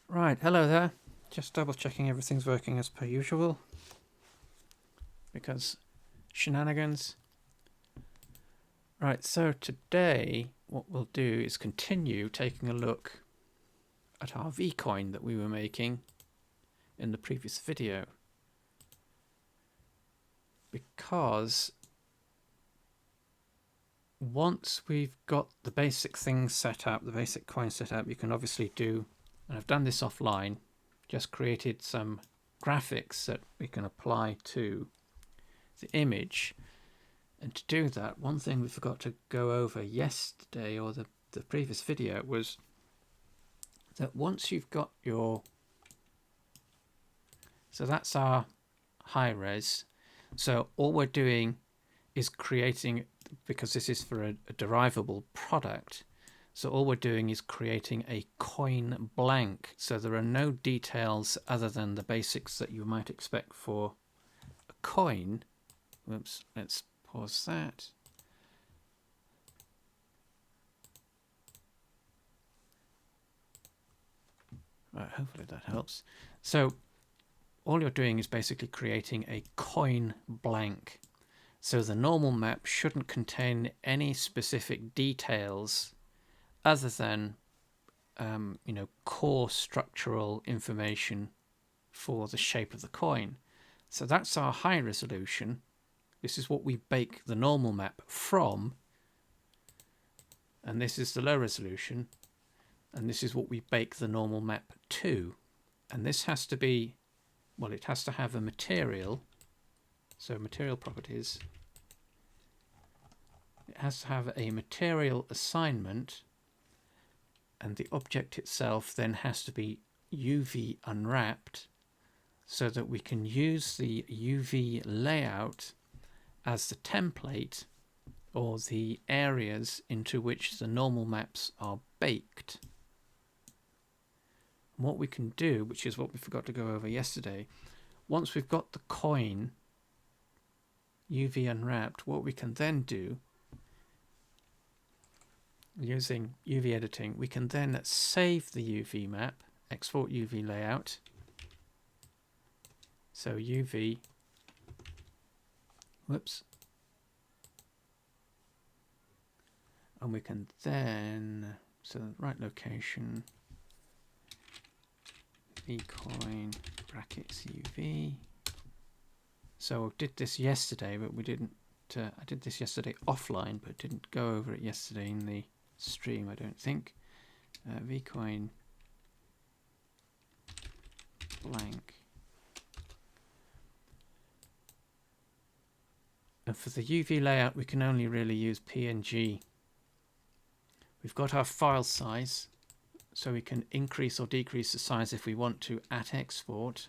Right, hello there. Just double checking everything's working as per usual. Because shenanigans. Right, so today what we'll do is continue taking a look at our VCOIN that we were making in the previous video. Because once we've got the basic things set up, the basic coin set up, you can obviously do, and I've done this offline, just created some graphics that we can apply to the image. And to do that, one thing we forgot to go over yesterday, or the previous video, was that once you've got your, so that's our high res. So all we're doing is creating, because this is for a derivable product, so all we're doing is creating a coin blank. So there are no details other than the basics that you might expect for a coin. Whoops, let's pause that. Right, hopefully that helps. So all you're doing is basically creating a coin blank. So the normal map shouldn't contain any specific details other than core structural information for the shape of the coin. So that's our high resolution. This is what we bake the normal map from. And this is the low resolution. And this is what we bake the normal map to. And this has to be, well, it has to have a material. So material properties. It has to have a material assignment. And the object itself then has to be UV unwrapped, so that we can use the UV layout as the template or the areas into which the normal maps are baked. And what we can do, which is what we forgot to go over yesterday, once we've got the coin UV unwrapped, what we can then do, using UV editing, we can then save the UV map, export UV layout. So UV, whoops, and we can then, so right location, VCOIN brackets UV. So I did this yesterday, but we didn't, I did this yesterday offline, but didn't go over it yesterday in the stream, I don't think. VCOIN blank. And for the UV layout, we can only really use PNG. We've got our file size, so we can increase or decrease the size if we want to at export.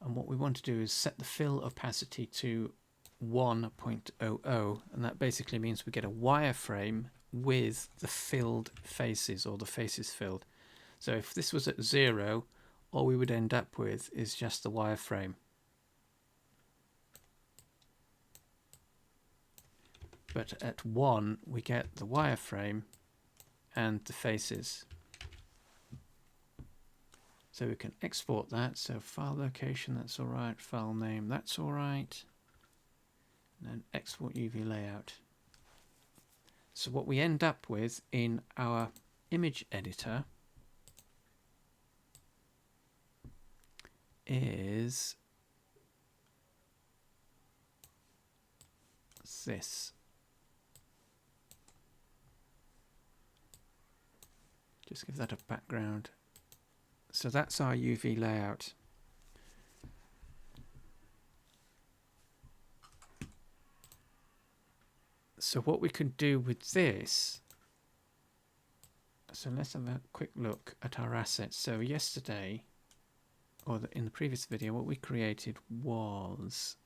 And what we want to do is set the fill opacity to 1.00, and that basically means we get a wireframe with the filled faces, or the faces filled. So if this was at 0, all we would end up with is just the wireframe. But at 1, we get the wireframe and the faces. So we can export that. So file location, that's all right. File name, that's all right. And then export UV layout. So what we end up with in our image editor is this. Just give that a background. So that's our UV layout. So what we can do with this, so let's have a quick look at our assets. So yesterday, or in the previous video, what we created was,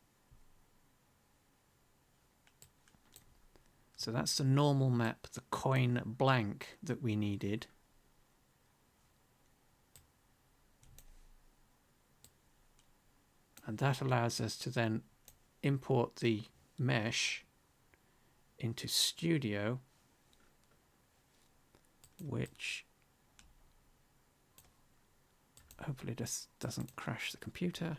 so that's the normal map, the coin blank that we needed. And that allows us to then import the mesh into Studio, which hopefully this doesn't crash the computer.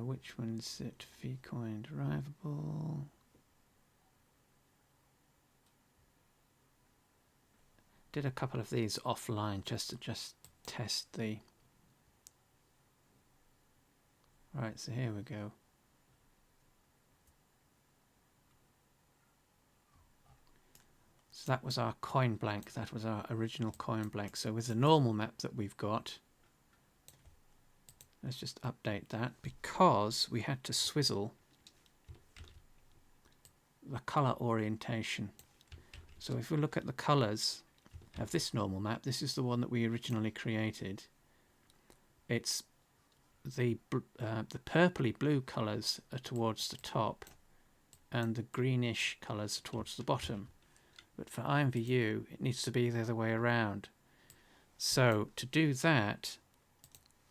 Which one's it? VCOIN derivable. Did a couple of these offline just to test the. Right, so here we go. So that was our coin blank. That was our original coin blank. So with the normal map that we've got, let's just update that because we had to swizzle the color orientation. So if we look at the colors of this normal map, this is the one that we originally created. It's the purpley blue colors are towards the top and the greenish colors are towards the bottom. But for IMVU, it needs to be the other way around. So to do that,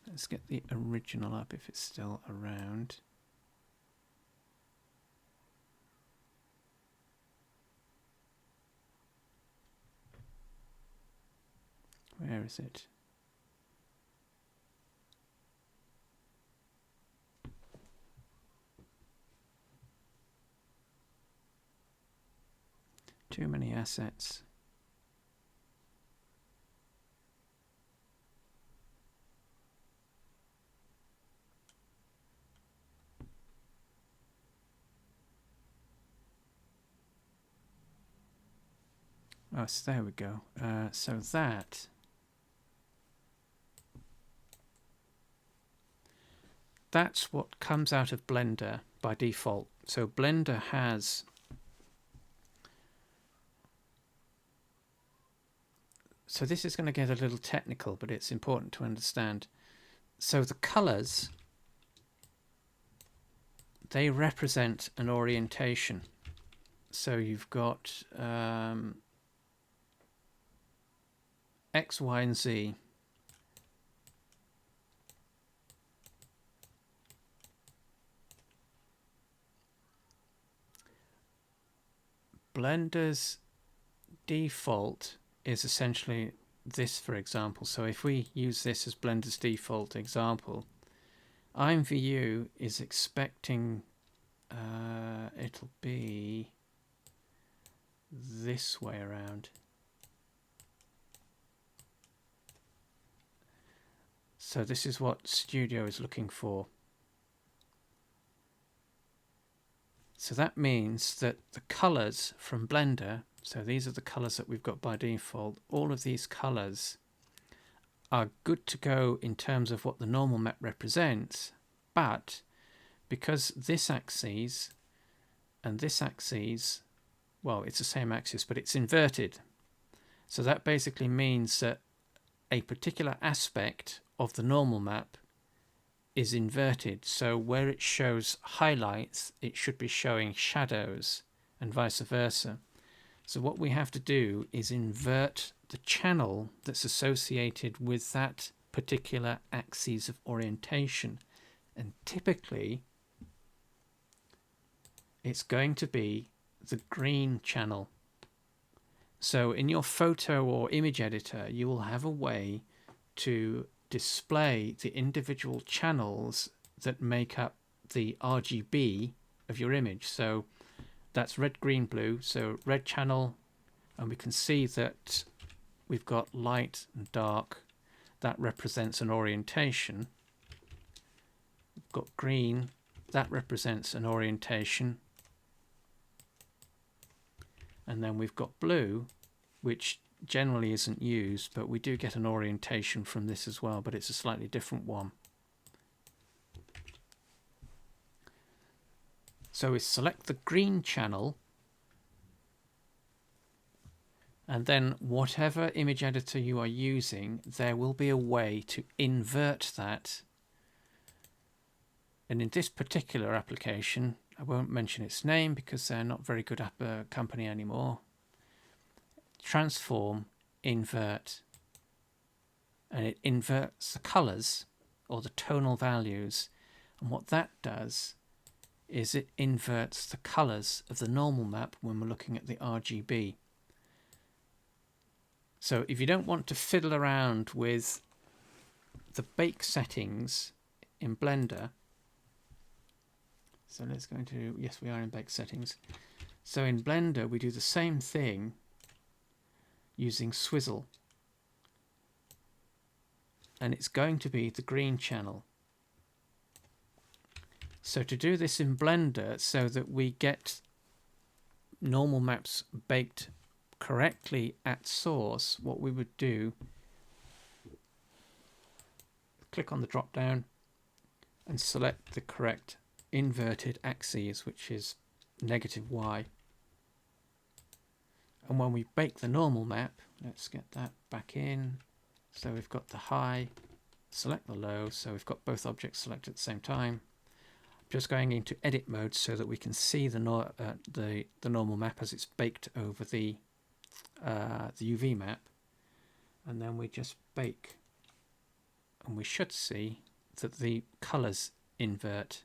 let's get the original up if it's still around. Where is it? Too many assets. Oh, so there we go. So that's what comes out of Blender by default. So Blender has so this is going to get a little technical, but it's important to understand. So the colors, they represent an orientation. So you've got X, Y, and Z. Blender's default is essentially this, for example. So if we use this as Blender's default example, IMVU is expecting it'll be this way around. So this is what Studio is looking for. So that means that the colors from Blender, so these are the colors that we've got by default, all of these colors are good to go in terms of what the normal map represents, but because this axis and this axis, well, it's the same axis, but it's inverted. So that basically means that a particular aspect of the normal map is inverted. So where it shows highlights, it should be showing shadows and vice versa. So what we have to do is invert the channel that's associated with that particular axis of orientation. And typically, it's going to be the green channel. So in your photo or image editor, you will have a way to display the individual channels that make up the RGB of your image. So that's red, green, blue. So red channel, and we can see that we've got light and dark. That represents an orientation. We've got green, that represents an orientation. And then we've got blue, which generally isn't used, but we do get an orientation from this as well, but it's a slightly different one. So we select the green channel, and then whatever image editor you are using, there will be a way to invert that. And in this particular application, I won't mention its name because they're not very good at a company anymore. Transform, invert, and it inverts the colors or the tonal values, and what that does is it inverts the colors of the normal map when we're looking at the RGB. So if you don't want to fiddle around with the bake settings in Blender, so let's go into, yes, we are in bake settings. So in Blender we do the same thing using Swizzle, and it's going to be the green channel. So to do this in Blender so that we get normal maps baked correctly at source, what we would do, click on the drop down and select the correct inverted axes, which is -y. And when we bake the normal map, let's get that back in. So we've got the high, select the low, so we've got both objects selected at the same time. Just going into edit mode so that we can see the normal map as it's baked over the UV map, and then we just bake, and we should see that the colors invert.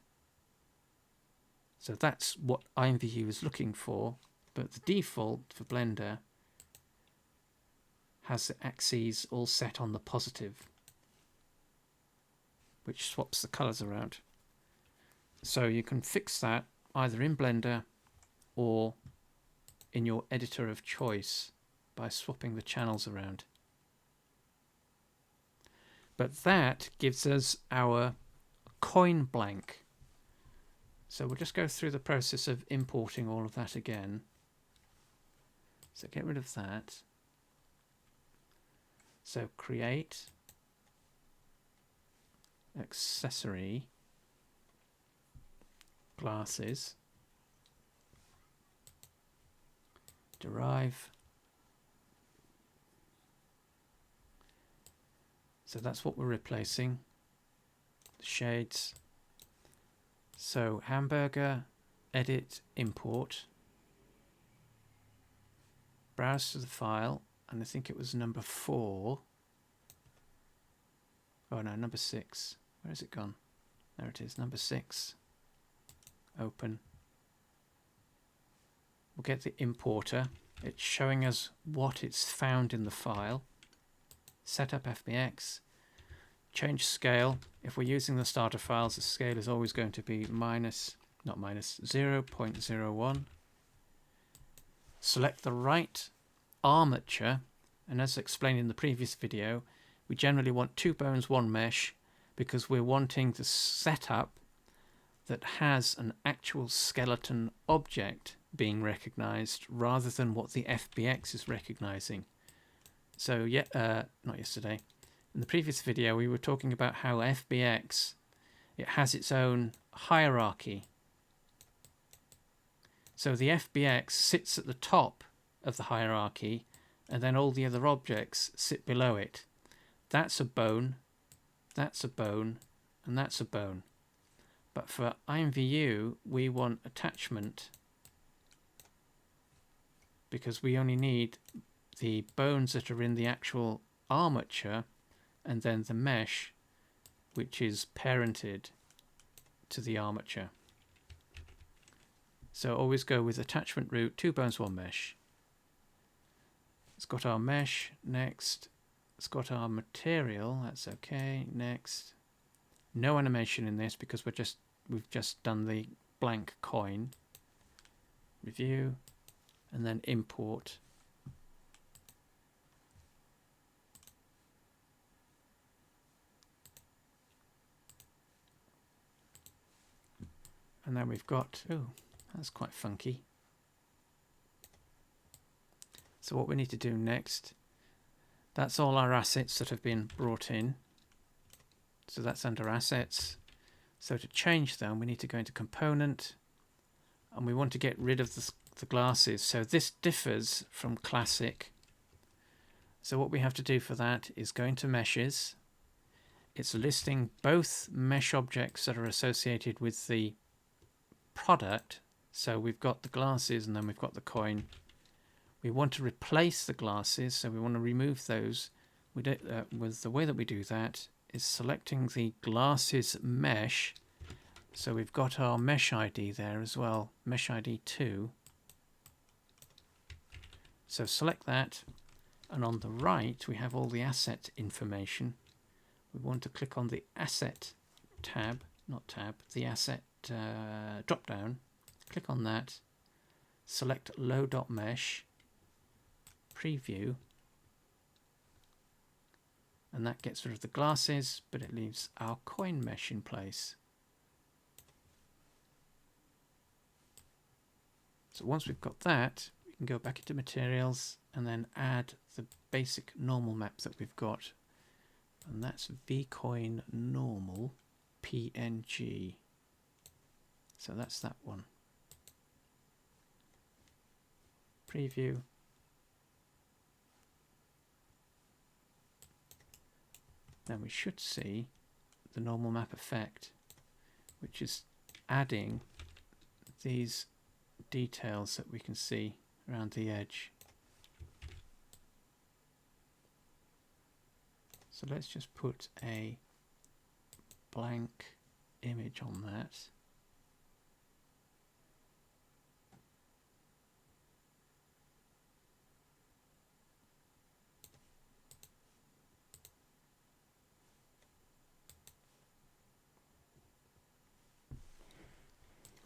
So that's what IMVU is looking for, but the default for Blender has the axes all set on the positive, which swaps the colors around. So you can fix that either in Blender or in your editor of choice by swapping the channels around. But that gives us our coin blank. So we'll just go through the process of importing all of that again. So get rid of that. So create accessory glasses, derive. So that's what we're replacing, the shades. So hamburger, edit, import, browse to the file, and I think it was number 4. Oh no, number 6. Where has it gone? There it is, number 6. Open. We'll get the importer. It's showing us what it's found in the file. Set up FBX. Change scale. If we're using the starter files, the scale is always going to be not minus, 0.01. Select the right armature, and as explained in the previous video, we generally want 2 bones, 1 mesh, because we're wanting the setup that has an actual skeleton object being recognized rather than what the FBX is recognizing. So not yesterday, in the previous video we were talking about how FBX, it has its own hierarchy. So the FBX sits at the top of the hierarchy, and then all the other objects sit below it. That's a bone, that's a bone, and that's a bone. But for IMVU, we want attachment, because we only need the bones that are in the actual armature, and then the mesh, which is parented to the armature. So always go with attachment root, 2 bones, 1 mesh. It's got our mesh, next. It's got our material, that's okay, next. No animation in this because we've just done the blank coin. Review, and then import. And then we've got, oh, that's quite funky. So what we need to do next, that's all our assets that have been brought in. So that's under assets. So to change them, we need to go into component, and we want to get rid of the glasses. So this differs from classic. So what we have to do for that is go into meshes. It's listing both mesh objects that are associated with the product. So we've got the glasses and then we've got the coin. We want to replace the glasses, so we want to remove those. With the way that we do that is selecting the glasses mesh So we've got our mesh ID there as well, mesh ID 2. So select that, and on the right we have all the asset information. We want to click on the asset tab, not tab, the asset drop down. Click on that, select low.mesh, preview, and that gets rid of the glasses, but it leaves our coin mesh in place. So once we've got that, we can go back into materials and then add the basic normal map that we've got. And that's VCOIN normal PNG. So that's that one. Preview. Now we should see the normal map effect, which is adding these details that we can see around the edge. So let's just put a blank image on that.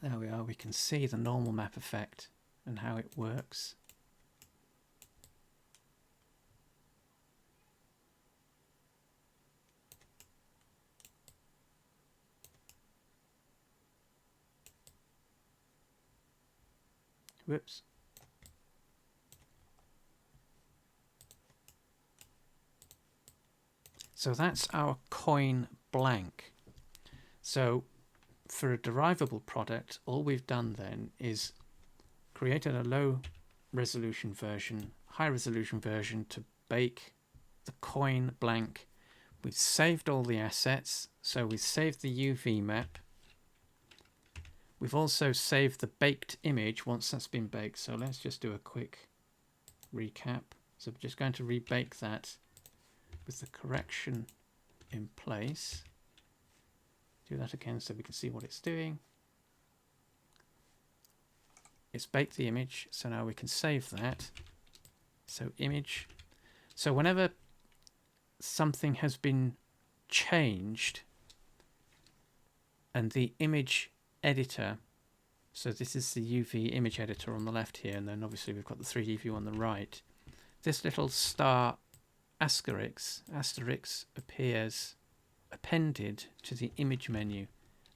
There we are, we can see the normal map effect and how it works. Whoops. So that's our coin blank. So for a derivable product, all we've done then is created a low resolution version, high resolution version to bake the coin blank. We've saved all the assets, so we've saved the UV map. We've also saved the baked image once that's been baked. So let's just do a quick recap. So we're just going to rebake that with the correction in place. Do that again so we can see what it's doing. It's baked the image, so now we can save that. So image. So whenever something has been changed and the image editor, so this is the UV image editor on the left here, and then obviously we've got the 3D view on the right. This little star asterisk appears appended to the image menu.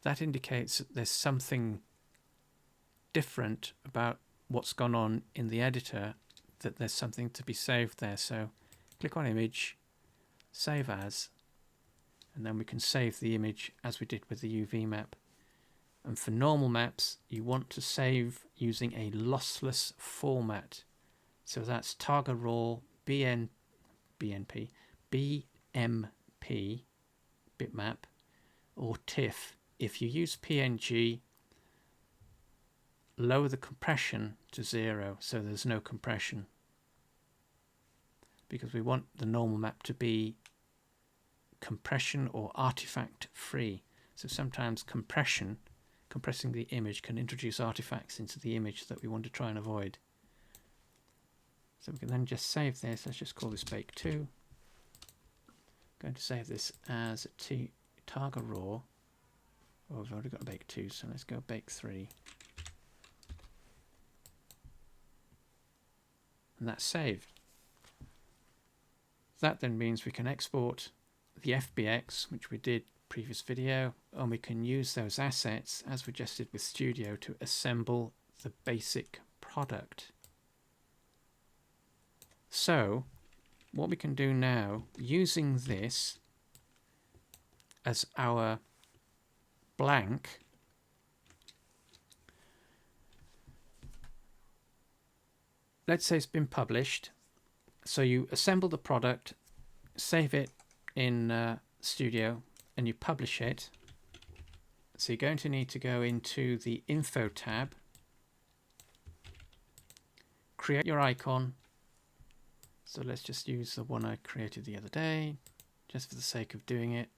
That indicates that there's something different about what's gone on in the editor, that there's something to be saved there. So click on image, save as, and then we can save the image as we did with the UV map. And for normal maps, you want to save using a lossless format. So that's Targa Raw, BMP, bitmap, or TIFF. If you use PNG, lower the compression to 0 so there's no compression, because we want the normal map to be compression or artifact free. So sometimes compressing the image can introduce artifacts into the image that we want to try and avoid. So we can then just save this. Let's just call this bake 2. Going to save this as Targa Raw. Oh, we've already got a bake 2, so let's go bake 3. And that's saved. That then means we can export the FBX, which we did previous video, and we can use those assets as we just did with Studio to assemble the basic product. So what we can do now, using this as our blank, let's say it's been published. So you assemble the product, save it in Studio, and you publish it. So you're going to need to go into the Info tab, create your icon. So let's just use the one I created the other day, just for the sake of doing it.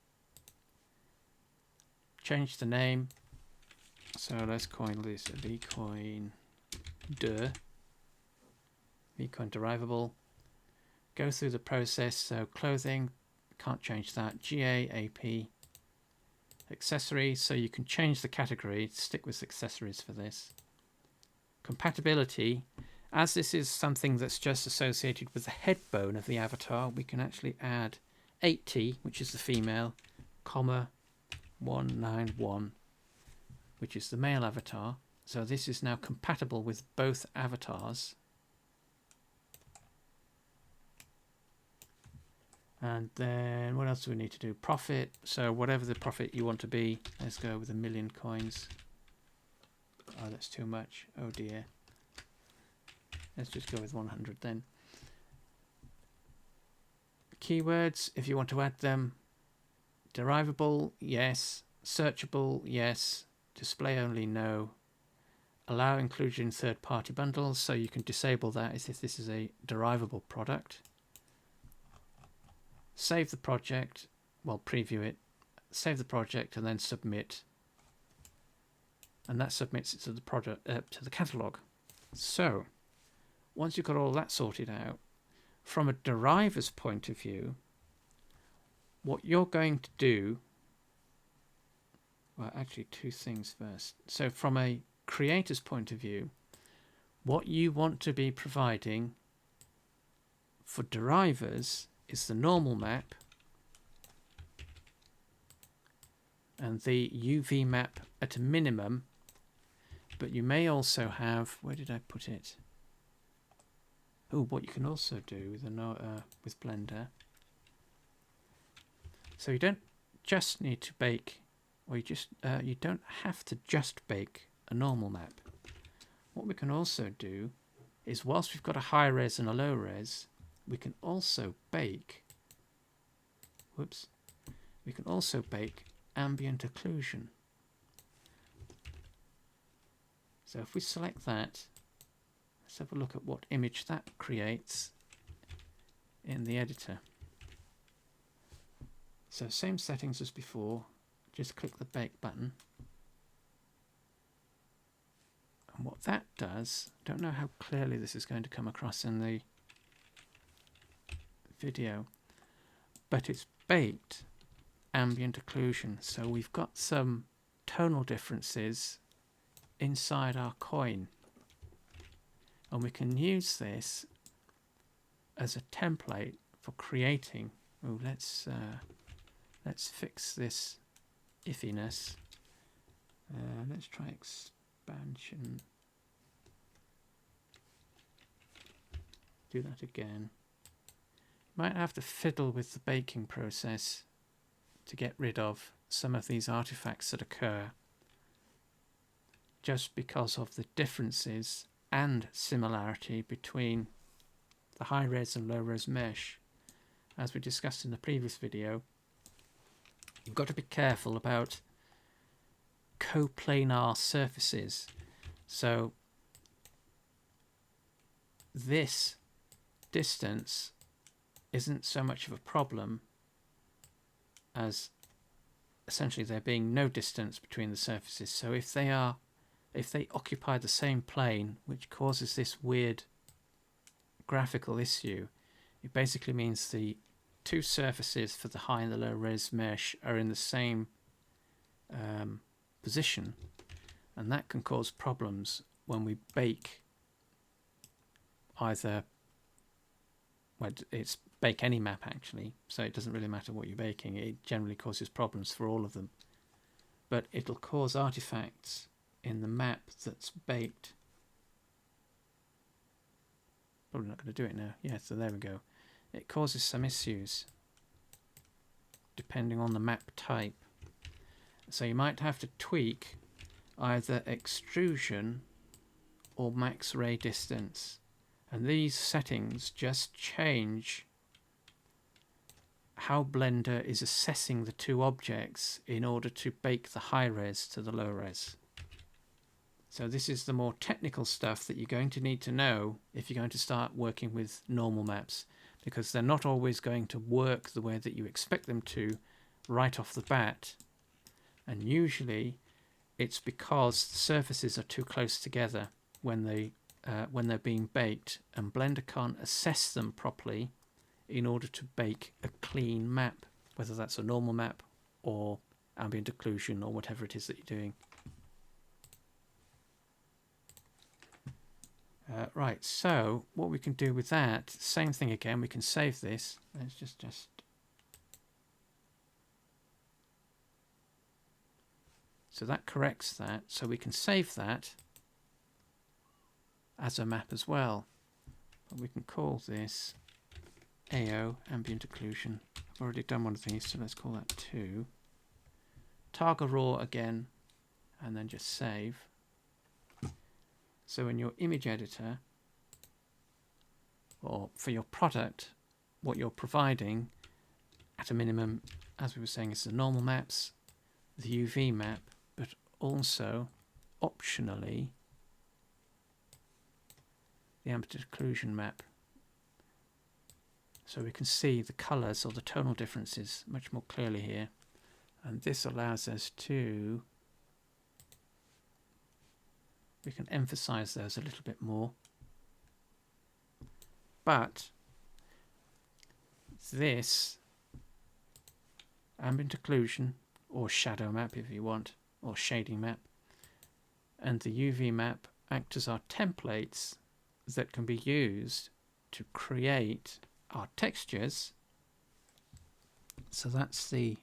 Change the name, So let's coin this VCOIN derivable. Go through the process. So clothing, can't change that. GAAP accessory. So you can change the category. Stick with accessories for this. Compatibility. As this is something that's just associated with the head bone of the avatar, we can actually add 80, which is the female, comma 191, which is the male avatar. So this is now compatible with both avatars. And then what else do we need to do? Profit. So whatever the profit you want to be, let's go with 1,000,000 coins. Oh, that's too much. Oh dear. Let's just go with 100 then. Keywords, if you want to add them. Derivable, yes. Searchable, yes. Display only, no. Allow inclusion in third-party bundles, so you can disable that as if this is a derivable product. Save the project, well, preview it. Save the project and then submit. And that submits it to the product, to the catalog. So, once you've got all that sorted out, from a deriver's point of view, what you're going to do, well, actually two things first. So from a creator's point of view, what you want to be providing for derivers is the normal map and the UV map at a minimum, but you may also have, where did I put it? Oh, what you can also do with Blender. So you don't just need to bake, or you don't have to just bake a normal map. What we can also do is, whilst we've got a high res and a low res, we can also bake. We can also bake ambient occlusion. So if we select that, let's have a look at what image that creates in the editor. So same settings as before, just click the bake button. And what that does, don't know how clearly this is going to come across in the video, but it's baked ambient occlusion. So we've got some tonal differences inside our coin. And we can use this as a template for creating. Oh, let's fix this iffiness. Let's try expansion. Do that again. Might have to fiddle with the baking process to get rid of some of these artifacts that occur just because of the differences and similarity between the high res and low res mesh. As we discussed in the previous video, you've got to be careful about coplanar surfaces. So this distance isn't so much of a problem as essentially there being no distance between the surfaces. So if they occupy the same plane, which causes this weird graphical issue, it basically means the two surfaces for the high and the low res mesh are in the same position, and that can cause problems when we bake either, well, it's bake any map actually, so it doesn't really matter what you're baking. It generally causes problems for all of them, but it'll cause artifacts in the map that's baked. Probably not going to do it now. Yeah, so there we go. It causes some issues depending on the map type. So you might have to tweak either extrusion or max ray distance. And these settings just change how Blender is assessing the two objects in order to bake the high res to the low res. So this is the more technical stuff that you're going to need to know if you're going to start working with normal maps, because they're not always going to work the way that you expect them to right off the bat. And usually it's because the surfaces are too close together when they're being baked, and Blender can't assess them properly in order to bake a clean map, whether that's a normal map or ambient occlusion or whatever it is that you're doing. Right, so what we can do with that, same thing again, we can save this. Let's just so that corrects that, so we can save that as a map as well. But we can call this AO, ambient occlusion. I've already done one of these, so let's call that 2. Targa raw again, and then just save. So in your image editor, or for your product, what you're providing at a minimum, as we were saying, is the normal maps, the UV map, but also optionally the ambient occlusion map. So we can see the colors or the tonal differences much more clearly here. And this allows us to, we can emphasize those a little bit more. But this ambient occlusion, or shadow map if you want, or shading map, and the UV map act as our templates that can be used to create our textures. So that's the,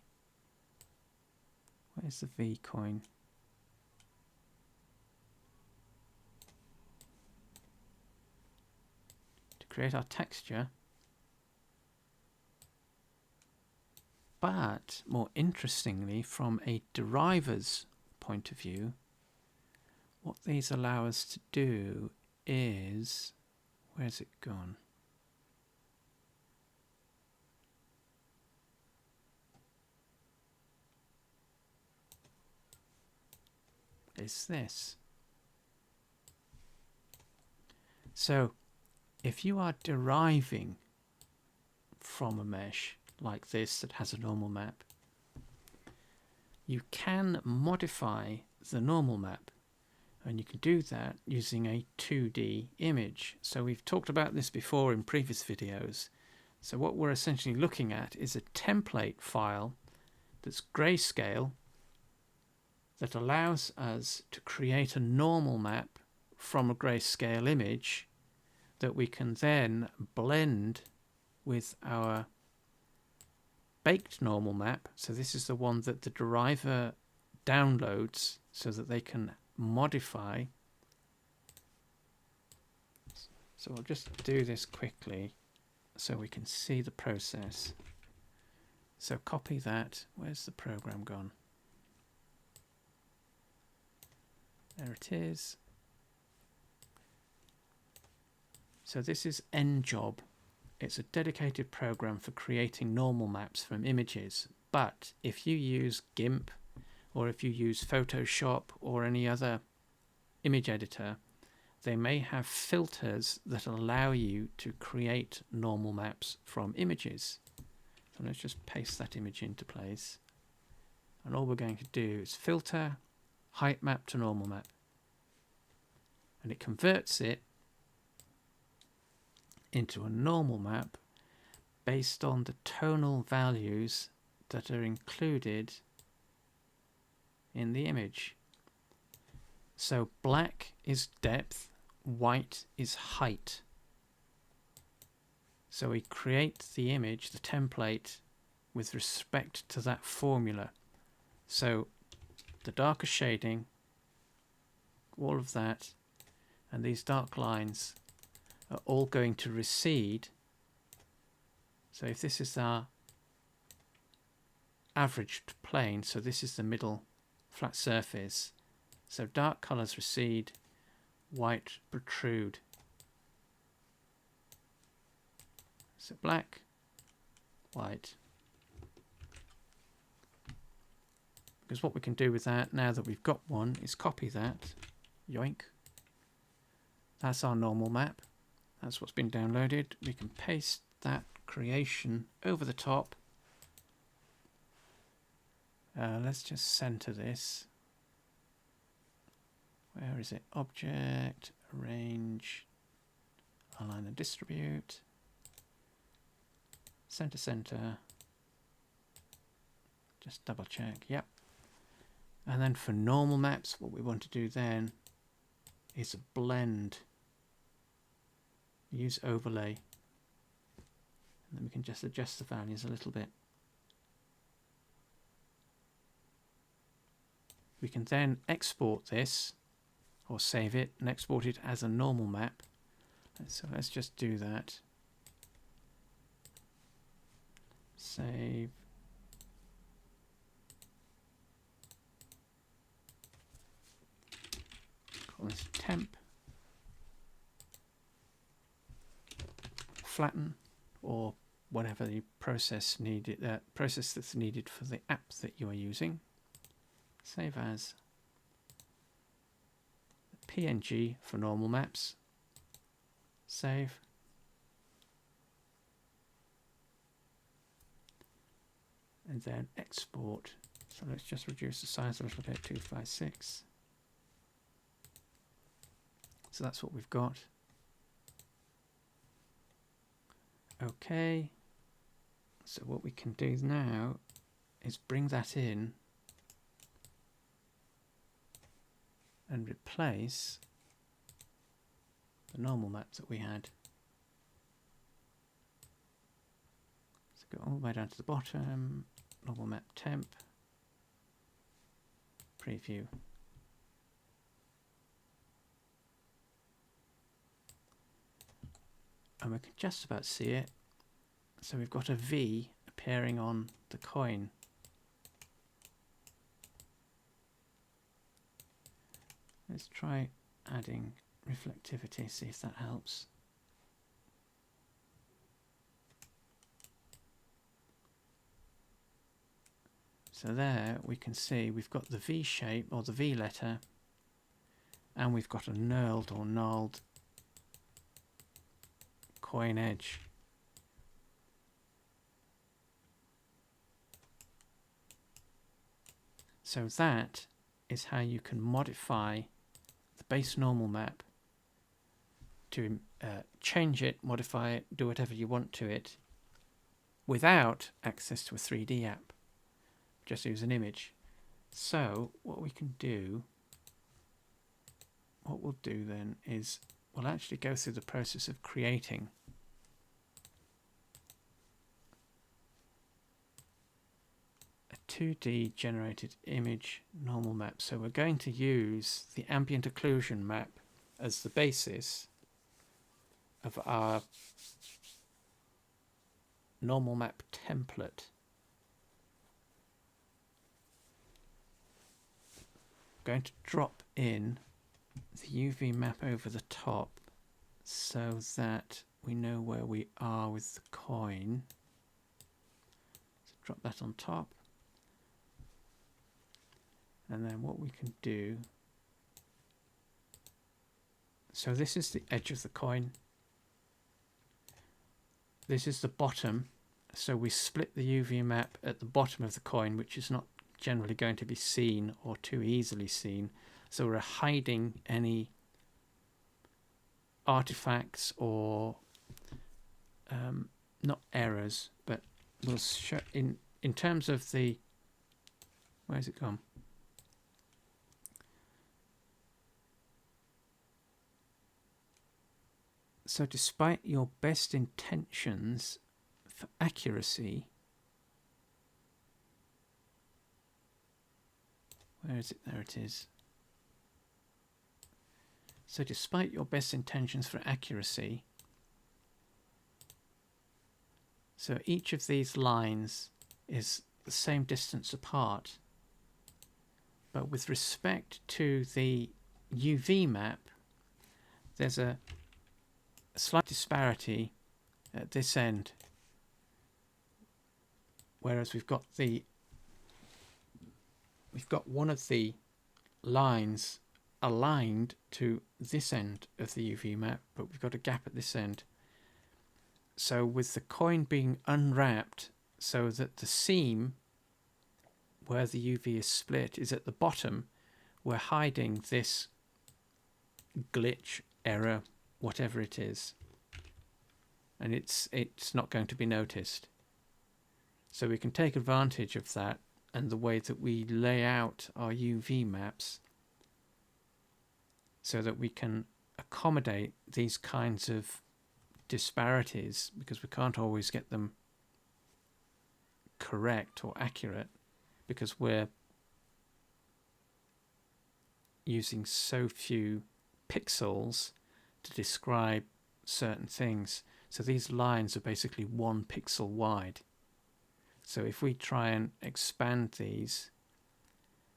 where's the VCOIN? To create our texture. But more interestingly, from a deriver's point of view, what these allow us to do is, where's it gone? Is this. So if you are deriving from a mesh like this that has a normal map, you can modify the normal map, and you can do that using a 2D image. So we've talked about this before in previous videos. So what we're essentially looking at is a template file that's grayscale that allows us to create a normal map from a grayscale image that we can then blend with our baked normal map. So this is the one that the deriver downloads so that they can modify. So I'll just do this quickly so we can see the process. So copy that. Where's the program gone? There it is. So this is NJob. It's a dedicated program for creating normal maps from images. But if you use GIMP, or if you use Photoshop or any other image editor, they may have filters that allow you to create normal maps from images. So let's just paste that image into place. And all we're going to do is filter height map to normal map. And it converts it into a normal map based on the tonal values that are included in the image. So black is depth, white is height. So we create the image, the template, with respect to that formula. So the darker shading, all of that, and these dark lines are all going to recede. So if this is our averaged plane, so this is the middle flat surface, so dark colours recede, white protrude. So black, white. Because what we can do with that, now that we've got one, is copy that. Yoink. That's our normal map. That's what's been downloaded. We can paste that creation over the top. Let's just center this. is it? Object, arrange, align and distribute, center, center. Just double check, yep. And then for normal maps, what we want to do then is a blend. Use overlay. And then we can just adjust the values a little bit. We can then export this or save it and export it as a normal map. So let's just do that. Save. Call this temp. Flatten, or whatever the process needed, process that's needed for the app that you are using. Save as PNG for normal maps. Save. And then export. So let's just reduce the size a little bit, 256. So that's what we've got. Okay. So what we can do now is bring that in and replace the normal map that we had. So go all the way down to the bottom, normal map temp, preview. And we can just about see it. So we've got a V appearing on the coin. Let's try adding reflectivity, see if that helps. So there we can see we've got the V shape or the V letter, and we've got a knurled or gnarled coin edge. So that is how you can modify the base normal map to change it, modify it, do whatever you want to it without access to a 3D app. Just use an image. So what we can do, what we'll do then is we'll actually go through the process of creating a 2D generated image normal map. So we're going to use the ambient occlusion map as the basis of our normal map template. I'm going to drop in the UV map over the top so that we know where we are with the coin. So drop that on top. And then what we can do, so this is the edge of the coin. This is the bottom. So we split the UV map at the bottom of the coin, which is not generally going to be seen or too easily seen. So we're hiding any artifacts or not errors, but we'll show in terms of the, where's it gone? So despite your best intentions for accuracy, where is it? There it is. So despite your best intentions for accuracy, so each of these lines is the same distance apart, but with respect to the UV map, there's a slight disparity at this end, whereas we've got one of the lines aligned to this end of the UV map, but we've got a gap at this end. So with the coin being unwrapped so that the seam where the UV is split is at the bottom, we're hiding this glitch, error, whatever it is, and it's not going to be noticed. So we can take advantage of that and the way that we lay out our UV maps so that we can accommodate these kinds of disparities, because we can't always get them correct or accurate because we're using so few pixels to describe certain things. So these lines are basically 1 pixel wide. So if we try and expand these,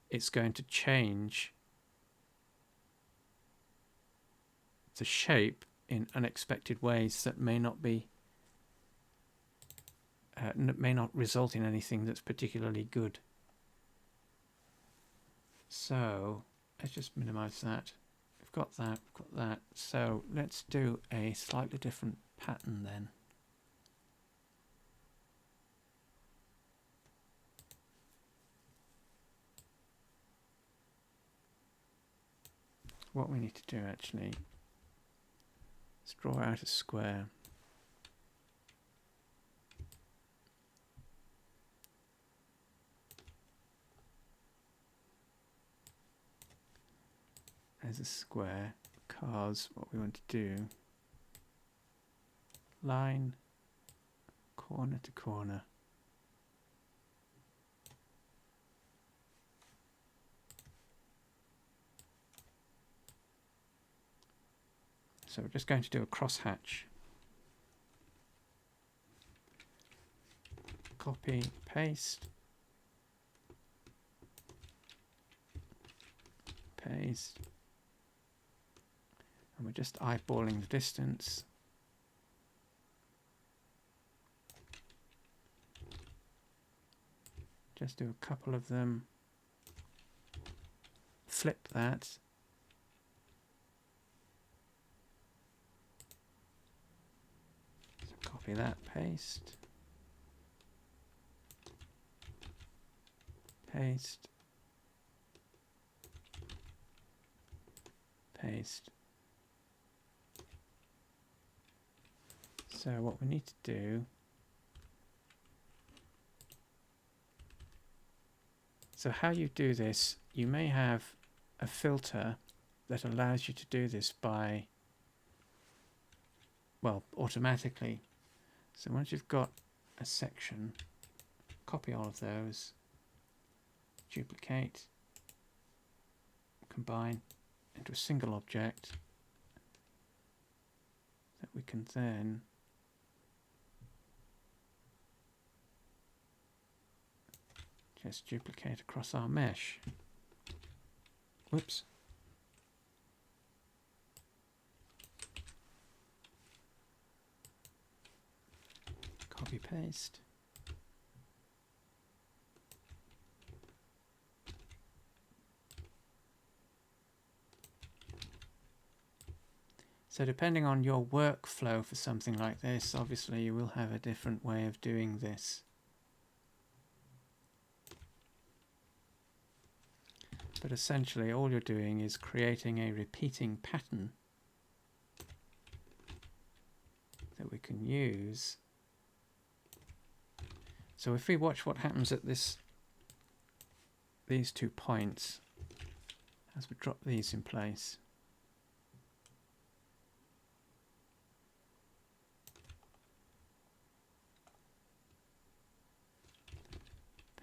it's going to change the shape in unexpected ways that may not be may not result in anything that's particularly good. So let's just minimize that. We've got that, we've got that. So let's do a slightly different pattern then. What we need to do actually is draw out a square. As a square, because what we want to do, line corner to corner. So we're just going to do a crosshatch. Copy, paste, paste. And we're just eyeballing the distance. Just do a couple of them. Flip that. So copy that, paste. Paste. Paste. So what we need to do, so how you do this, you may have a filter that allows you to do this by, well, automatically. So once you've got a section, copy all of those, duplicate, combine into a single object that we can then just duplicate across our mesh. Whoops. Copy paste. So depending on your workflow for something like this, obviously you will have a different way of doing this. But essentially all you're doing is creating a repeating pattern that we can use. So if we watch what happens at these 2 points as we drop these in place.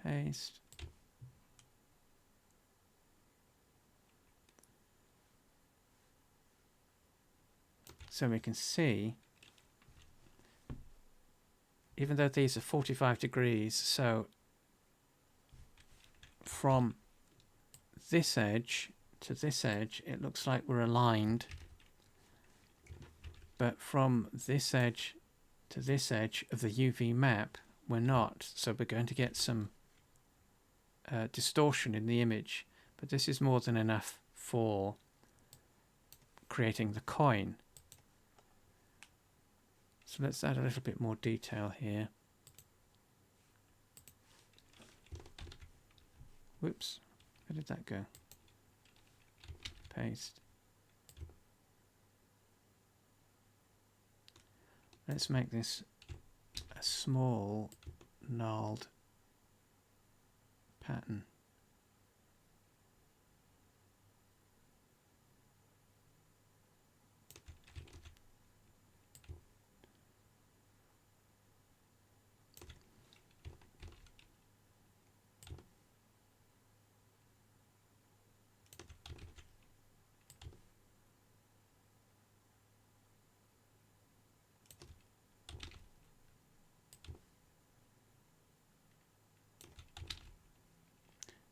Paste. So we can see, even though these are 45 degrees, so from this edge to this edge, it looks like we're aligned. But from this edge to this edge of the UV map, we're not. So we're going to get some distortion in the image. But this is more than enough for creating the coin. So let's add a little bit more detail here. Whoops, where did that go? Paste. Let's make this a small nulled pattern.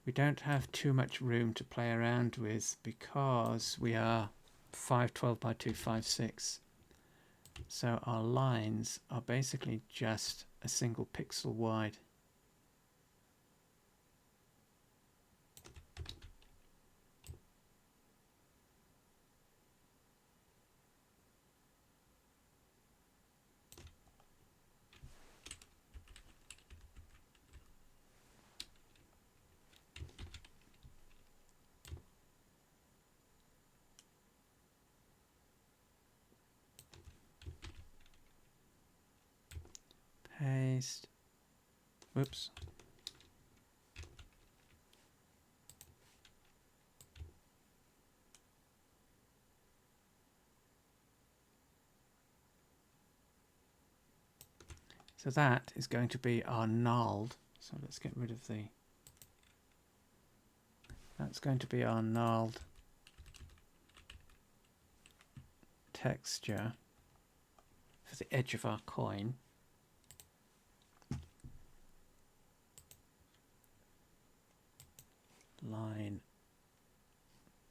We don't have too much room to play around with because we are 512 by 256. So our lines are basically just a single pixel wide. Paste. Whoops. So that is going to be our nulled. So let's get rid of the... That's going to be our nulled texture for the edge of our coin. Line.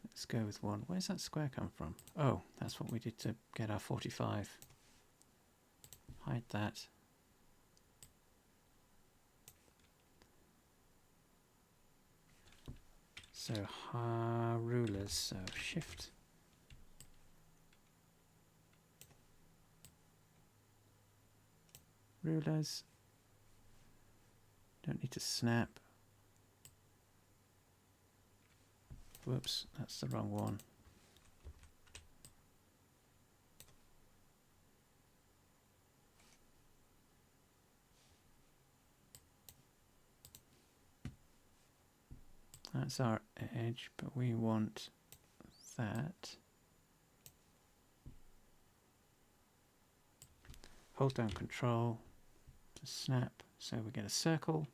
Let's go with one. Where's that square come from? Oh, that's what we did to get our 45. Hide that. So rulers, so shift. Rulers. Don't need to snap. Whoops, that's the wrong one. That's our edge, but we want that. Hold down Control to snap, so we get a circle.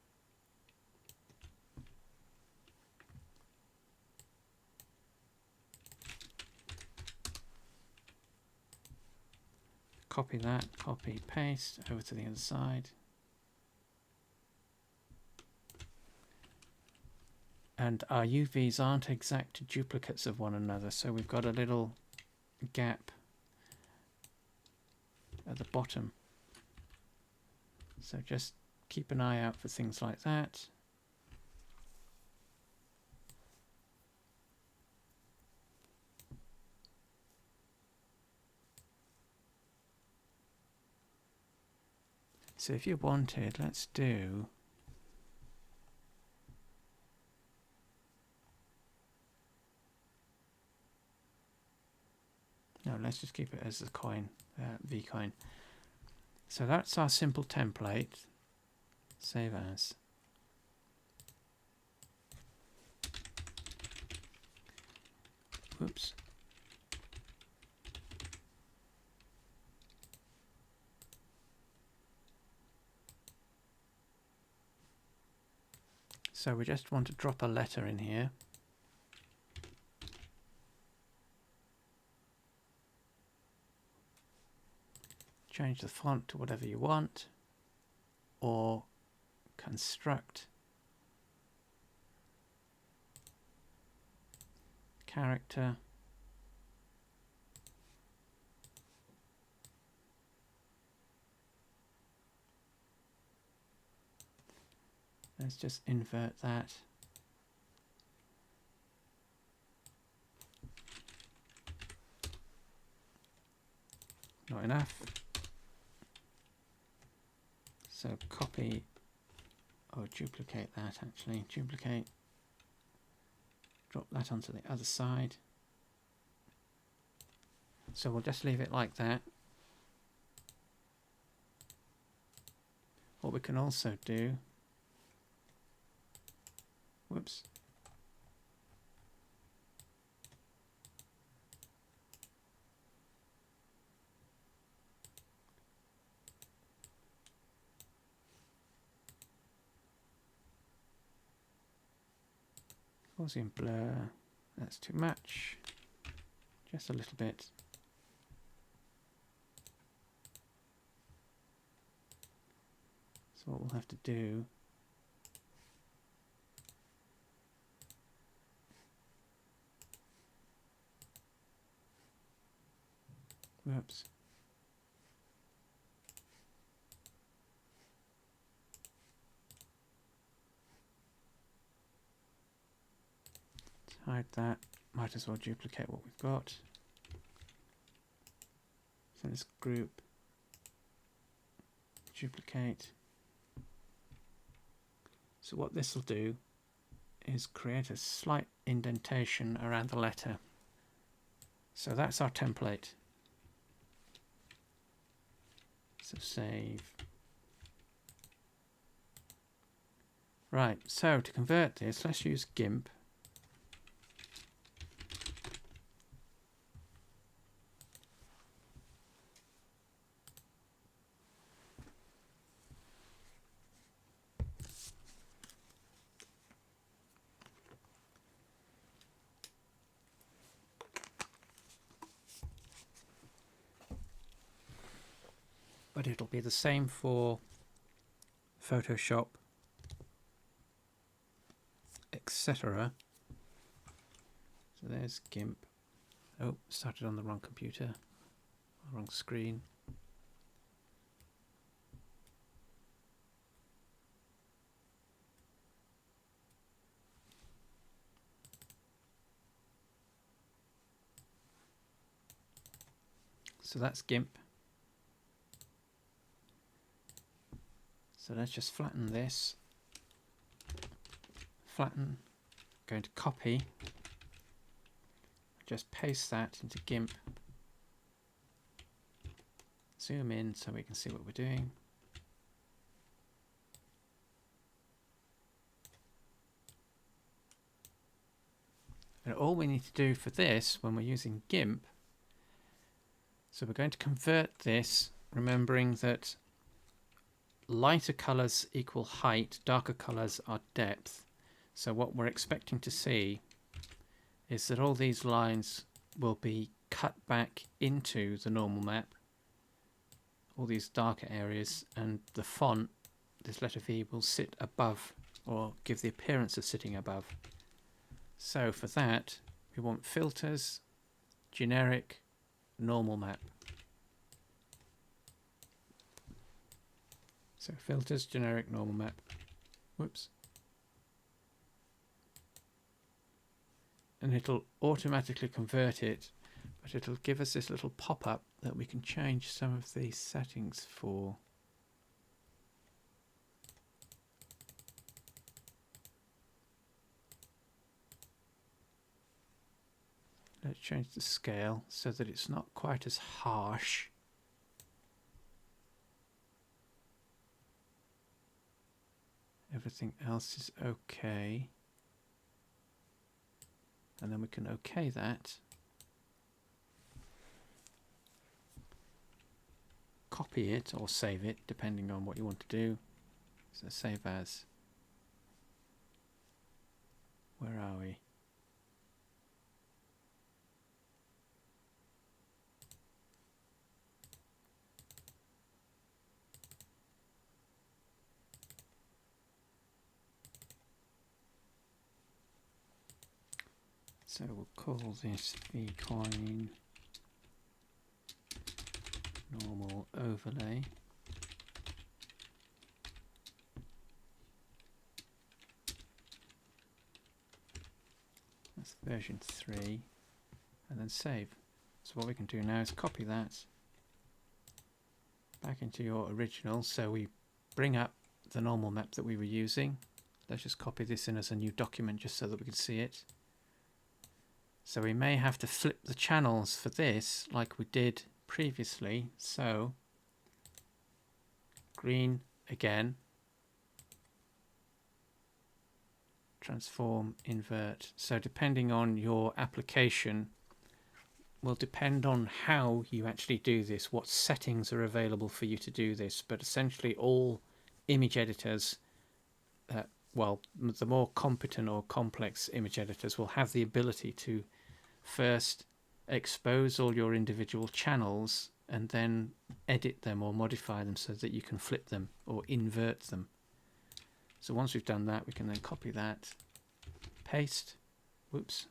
Copy that, copy, paste over to the other side. And our UVs aren't exact duplicates of one another, so we've got a little gap at the bottom. So just keep an eye out for things like that. So if you wanted, let's do no, let's just keep it as the coin, VCOIN. So that's our simple template. Save as. Whoops. So we just want to drop a letter in here. Change the font to whatever you want, or construct character. Let's just invert that. Not enough. So copy or duplicate that actually. Duplicate. Drop that onto the other side. So we'll just leave it like that. what we can also do, whoops, Gaussian blur, that's too much, just a little bit. So what we'll have to do, whoops, hide that, might as well duplicate what we've got. So this group, duplicate. So what this will do is create a slight indentation around the letter. So that's our template. So save. Right, so to convert this, let's use GIMP. But it'll be the same for Photoshop, etc. So there's GIMP. Oh, started on the wrong computer, wrong screen. So that's GIMP. So let's just flatten this. Flatten. Going to copy. Just paste that into GIMP. Zoom in so we can see what we're doing. And all we need to do for this when we're using GIMP, so we're going to convert this, remembering that lighter colors equal height, darker colors are depth. So what we're expecting to see is that all these lines will be cut back into the normal map, all these darker areas, and the font, this letter V, will sit above or give the appearance of sitting above. So for that, we want filters, generic, normal map. So filters, generic, normal map. Whoops. And it'll automatically convert it, but it'll give us this little pop-up that we can change some of the settings for. Let's change the scale so that it's not quite as harsh. Everything else is okay. And then we can OK that. Copy it or save it, depending on what you want to do. So save as. Where are we? So we'll call this VCOIN normal overlay. That's version 3, and then save. So what we can do now is copy that back into your original. So we bring up the normal map that we were using. Let's just copy this in as a new document just so that we can see it. So we may have to flip the channels for this like we did previously. So green, again. Transform, invert. So depending on your application will depend on how you actually do this, what settings are available for you to do this. But essentially all image editors, well, the more competent or complex image editors will have the ability to first expose all your individual channels and then edit them or modify them so that you can flip them or invert them. So once we've done that, we can then copy that, paste, whoops,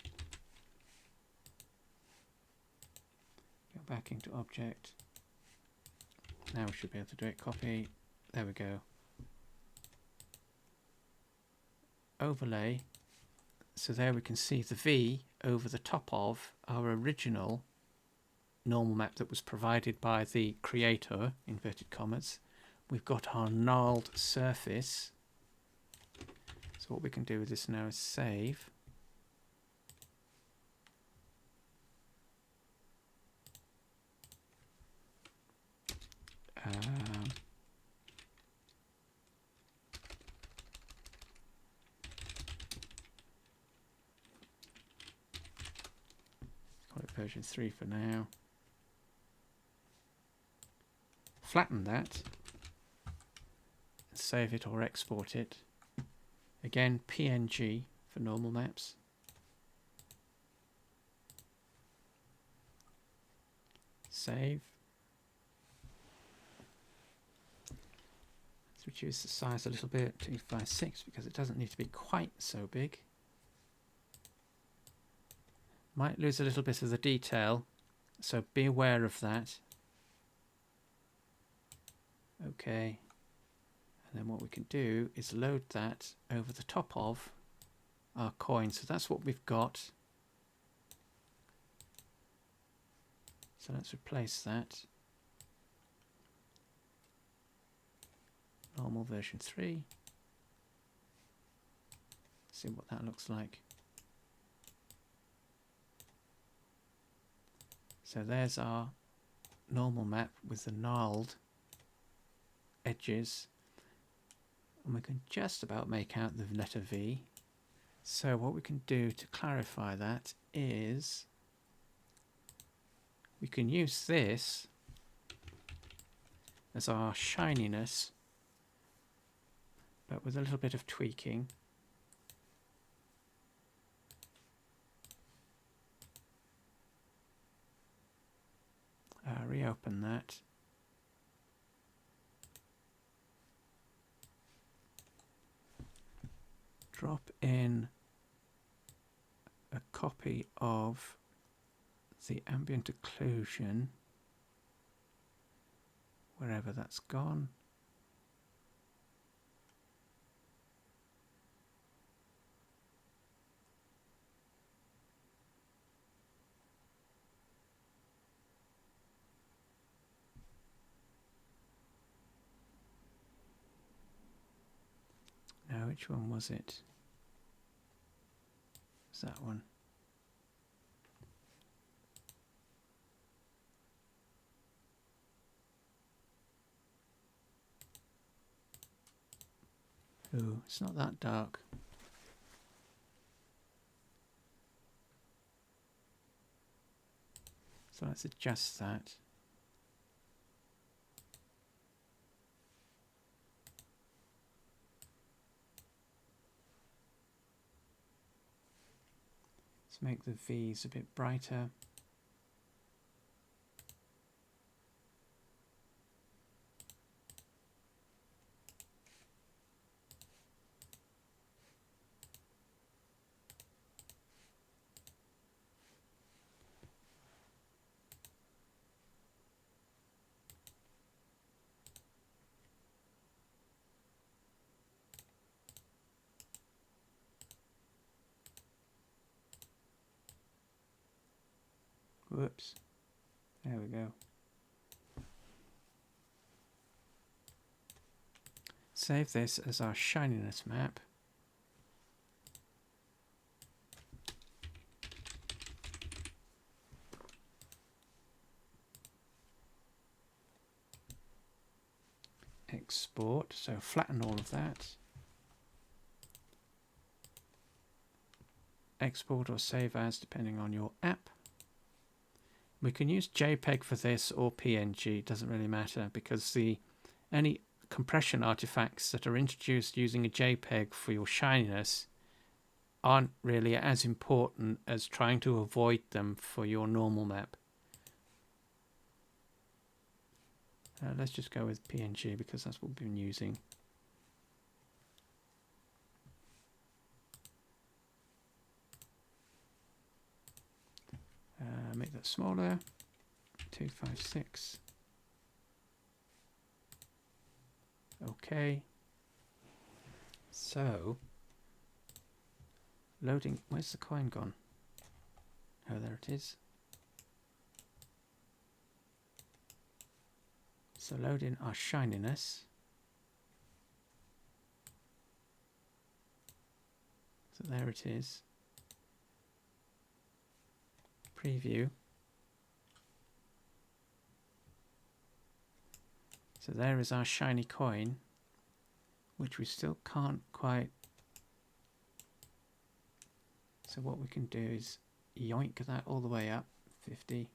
go back into object. Now we should be able to do it, copy, there we go. Overlay, so there we can see the V over the top of our original normal map that was provided by the creator, inverted commas. We've got our gnarled surface. So what we can do with this now is save. Call it version 3 for now. Flatten that. And save it or export it. Again, PNG for normal maps. Save. Let's reduce the size a little bit, 256, because it doesn't need to be quite so big. Might lose a little bit of the detail, so be aware of that. Okay. And then what we can do is load that over the top of our coin. So that's what we've got. So let's replace that. Normal version 3. See what that looks like. So there's our normal map with the gnarled edges. And we can just about make out the letter V. So what we can do to clarify that is we can use this as our shininess, but with a little bit of tweaking. Reopen that. Drop in a copy of the ambient occlusion wherever that's gone. Now, which one was it? Was that one? Ooh, it's not that dark. So let's adjust that. Let's make the V's a bit brighter. Whoops. There we go. Save this as our shininess map. export. So flatten all of that. Export or save as depending on your app. We can use JPEG for this or PNG, it doesn't really matter, because any compression artifacts that are introduced using a JPEG for your shininess aren't really as important as trying to avoid them for your normal map. Let's just go with PNG because that's what we've been using. Make that smaller, 256. Okay. So, loading, where's the coin gone? Oh, there it is. So load in our shininess. So there it is. Preview. So there is our shiny coin, which we still can't quite. So what we can do is yoink that all the way up, 50.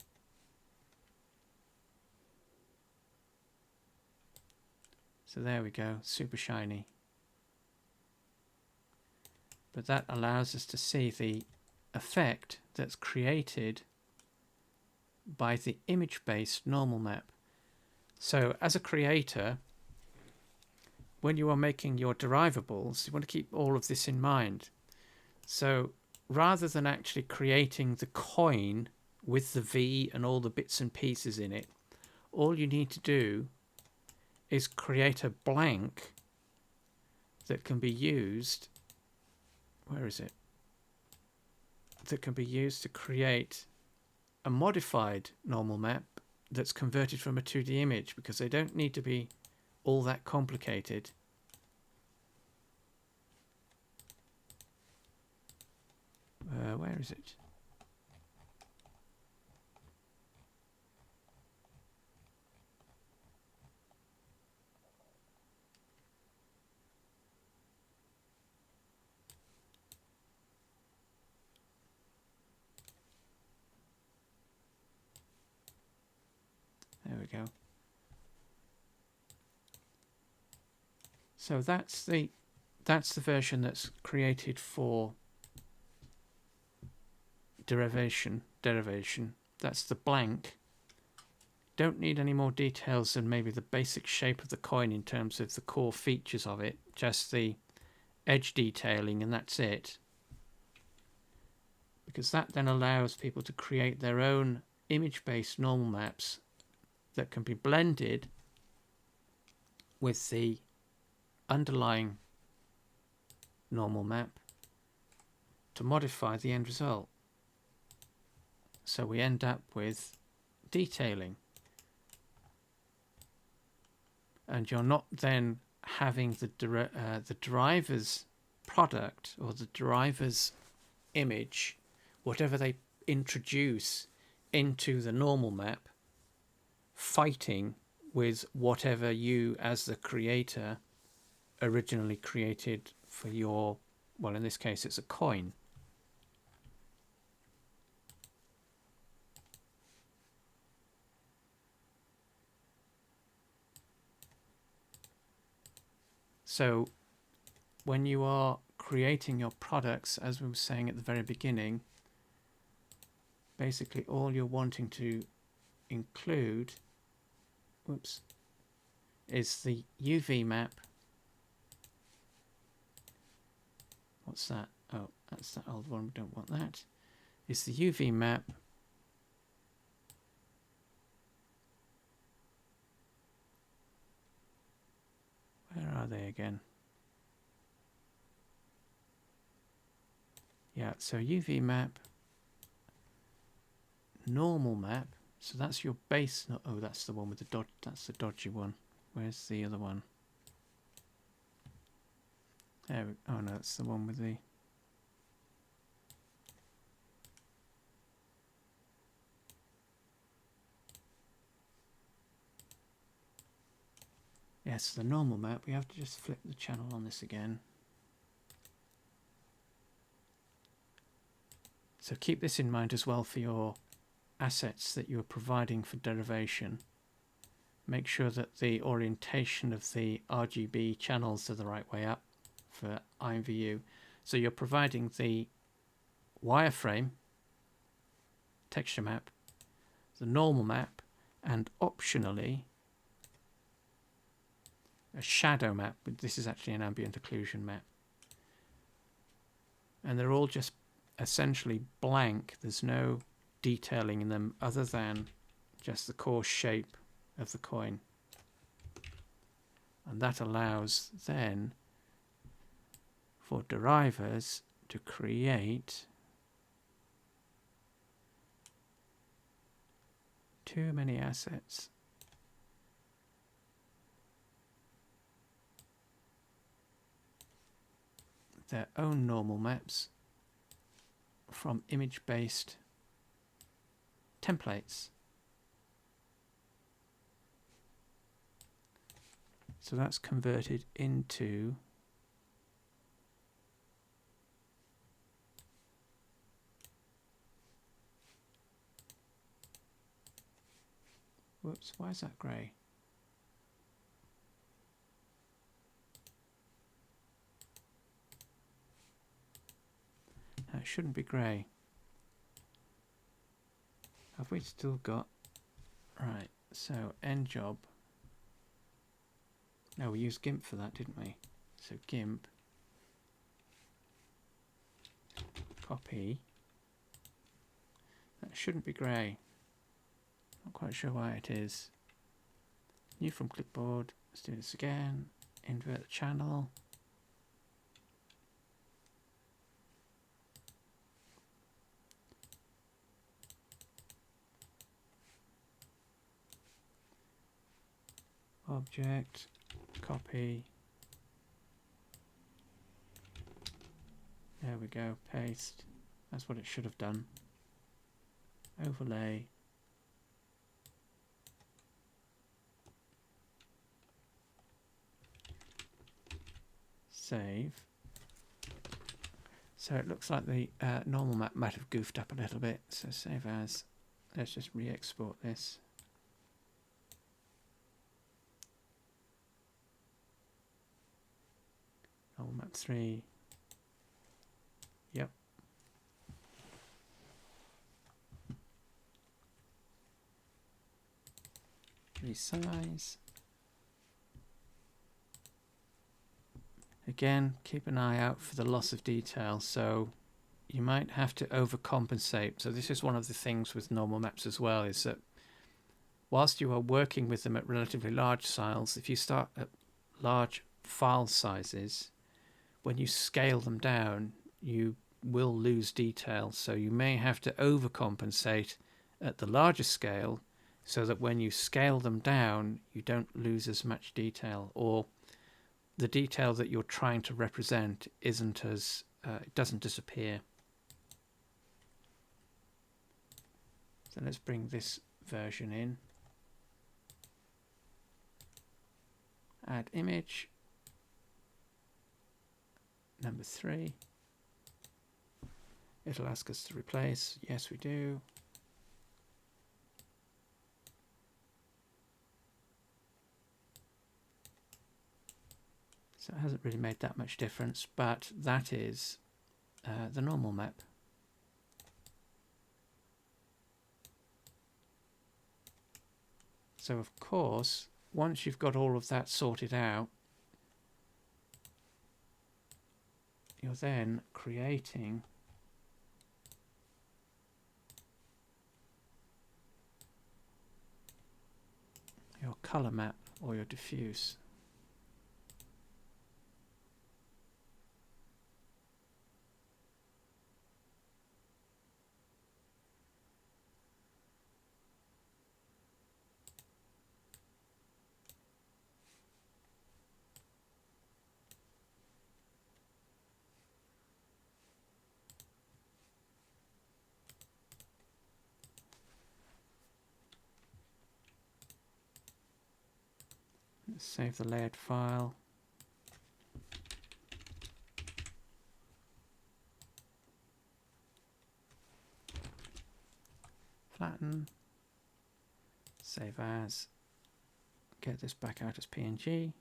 So there we go, super shiny. But that allows us to see the effect that's created by the image-based normal map. So as a creator, when you are making your derivables, you want to keep all of this in mind. So rather than actually creating the coin with the V and all the bits and pieces in it, all you need to do is create a blank that can be used. Where is it? That can be used to create a modified normal map that's converted from a 2D image, because they don't need to be all that complicated. Where is it? There we go. So that's the version that's created for derivation. That's the blank. Don't need any more details than maybe the basic shape of the coin in terms of the core features of it, just the edge detailing, and that's it. Because that then allows people to create their own image-based normal maps that can be blended with the underlying normal map to modify the end result. So we end up with detailing. And you're not then having the driver's product or the driver's image, whatever they introduce into the normal map, fighting with whatever you as the creator originally created for your, well, in this case it's a coin. So when you are creating your products, as we were saying at the very beginning, basically all you're wanting to include, whoops, is the UV map. What's that? Oh, that's that old one. We don't want that. It's the UV map. Where are they again? Yeah, so UV map, normal map. So that's your base. No, oh, that's the one with the dodge. That's the dodgy one. Where's the other one? There we, oh no, that's the one with the. Yes, the normal map, we have to just flip the channel on this again. So keep this in mind as well for your assets that you're providing for derivation. Make sure that the orientation of the RGB channels are the right way up for IMVU. So you're providing the wireframe texture map, the normal map, and optionally a shadow map. This is actually an ambient occlusion map. And they're all just essentially blank. There's no detailing in them other than just the core shape of the coin. And that allows then for derivers to create too many assets. Their own normal maps from image-based templates. So that's converted into whoops, why is that grey? It shouldn't be grey. Have we still got... Right, so end job. No, we used GIMP for that, didn't we? So GIMP, copy. That shouldn't be grey. Not quite sure why it is. New from clipboard. Let's do this again. Invert the channel. Object, copy. There we go, paste. That's what it should have done. Overlay. Save. So it looks like the normal map might have goofed up a little bit. So save as. Let's just re-export this. Normal map 3. Yep. Resize. Again, keep an eye out for the loss of detail. So you might have to overcompensate. So this is one of the things with normal maps as well, is that whilst you are working with them at relatively large files, if you start at large file sizes, when you scale them down, you will lose detail. So you may have to overcompensate at the larger scale so that when you scale them down, you don't lose as much detail, or the detail that you're trying to represent isn't as, it doesn't disappear. So let's bring this version in. Add image. Number 3. It'll ask us to replace. Yes, we do. So it hasn't really made that much difference, but that is the normal map. So of course, once you've got all of that sorted out, you're then creating your color map or your diffuse. Let's save the layered file. Flatten. Save as. Get this back out as PNG.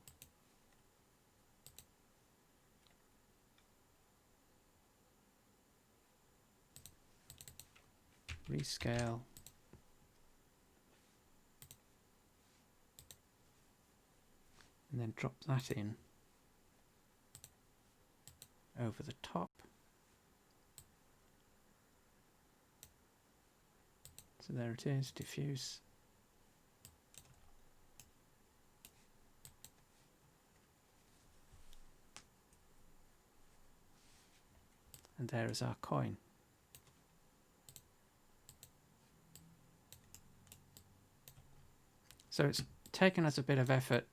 Rescale. And then drop that in over the top. So there it is, diffuse. And there is our coin. So it's taken us a bit of effort,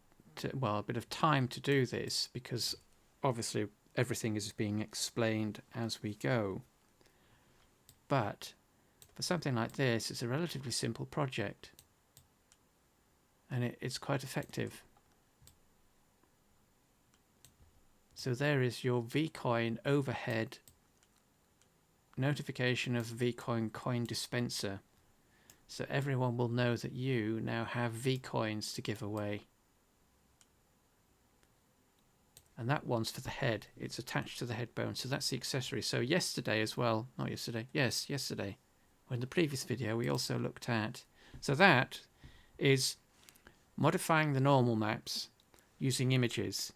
well, a bit of time to do this, because obviously everything is being explained as we go. But for something like this, it's a relatively simple project, and it's quite effective. So there is your VCOIN overhead notification of VCOIN coin dispenser. So everyone will know that you now have VCOINs to give away. And that one's for the head. It's attached to the head bone. So that's the accessory. So yesterday as well, not yesterday, yes, yesterday, or in the previous video, we also looked at, so that is modifying the normal maps using images.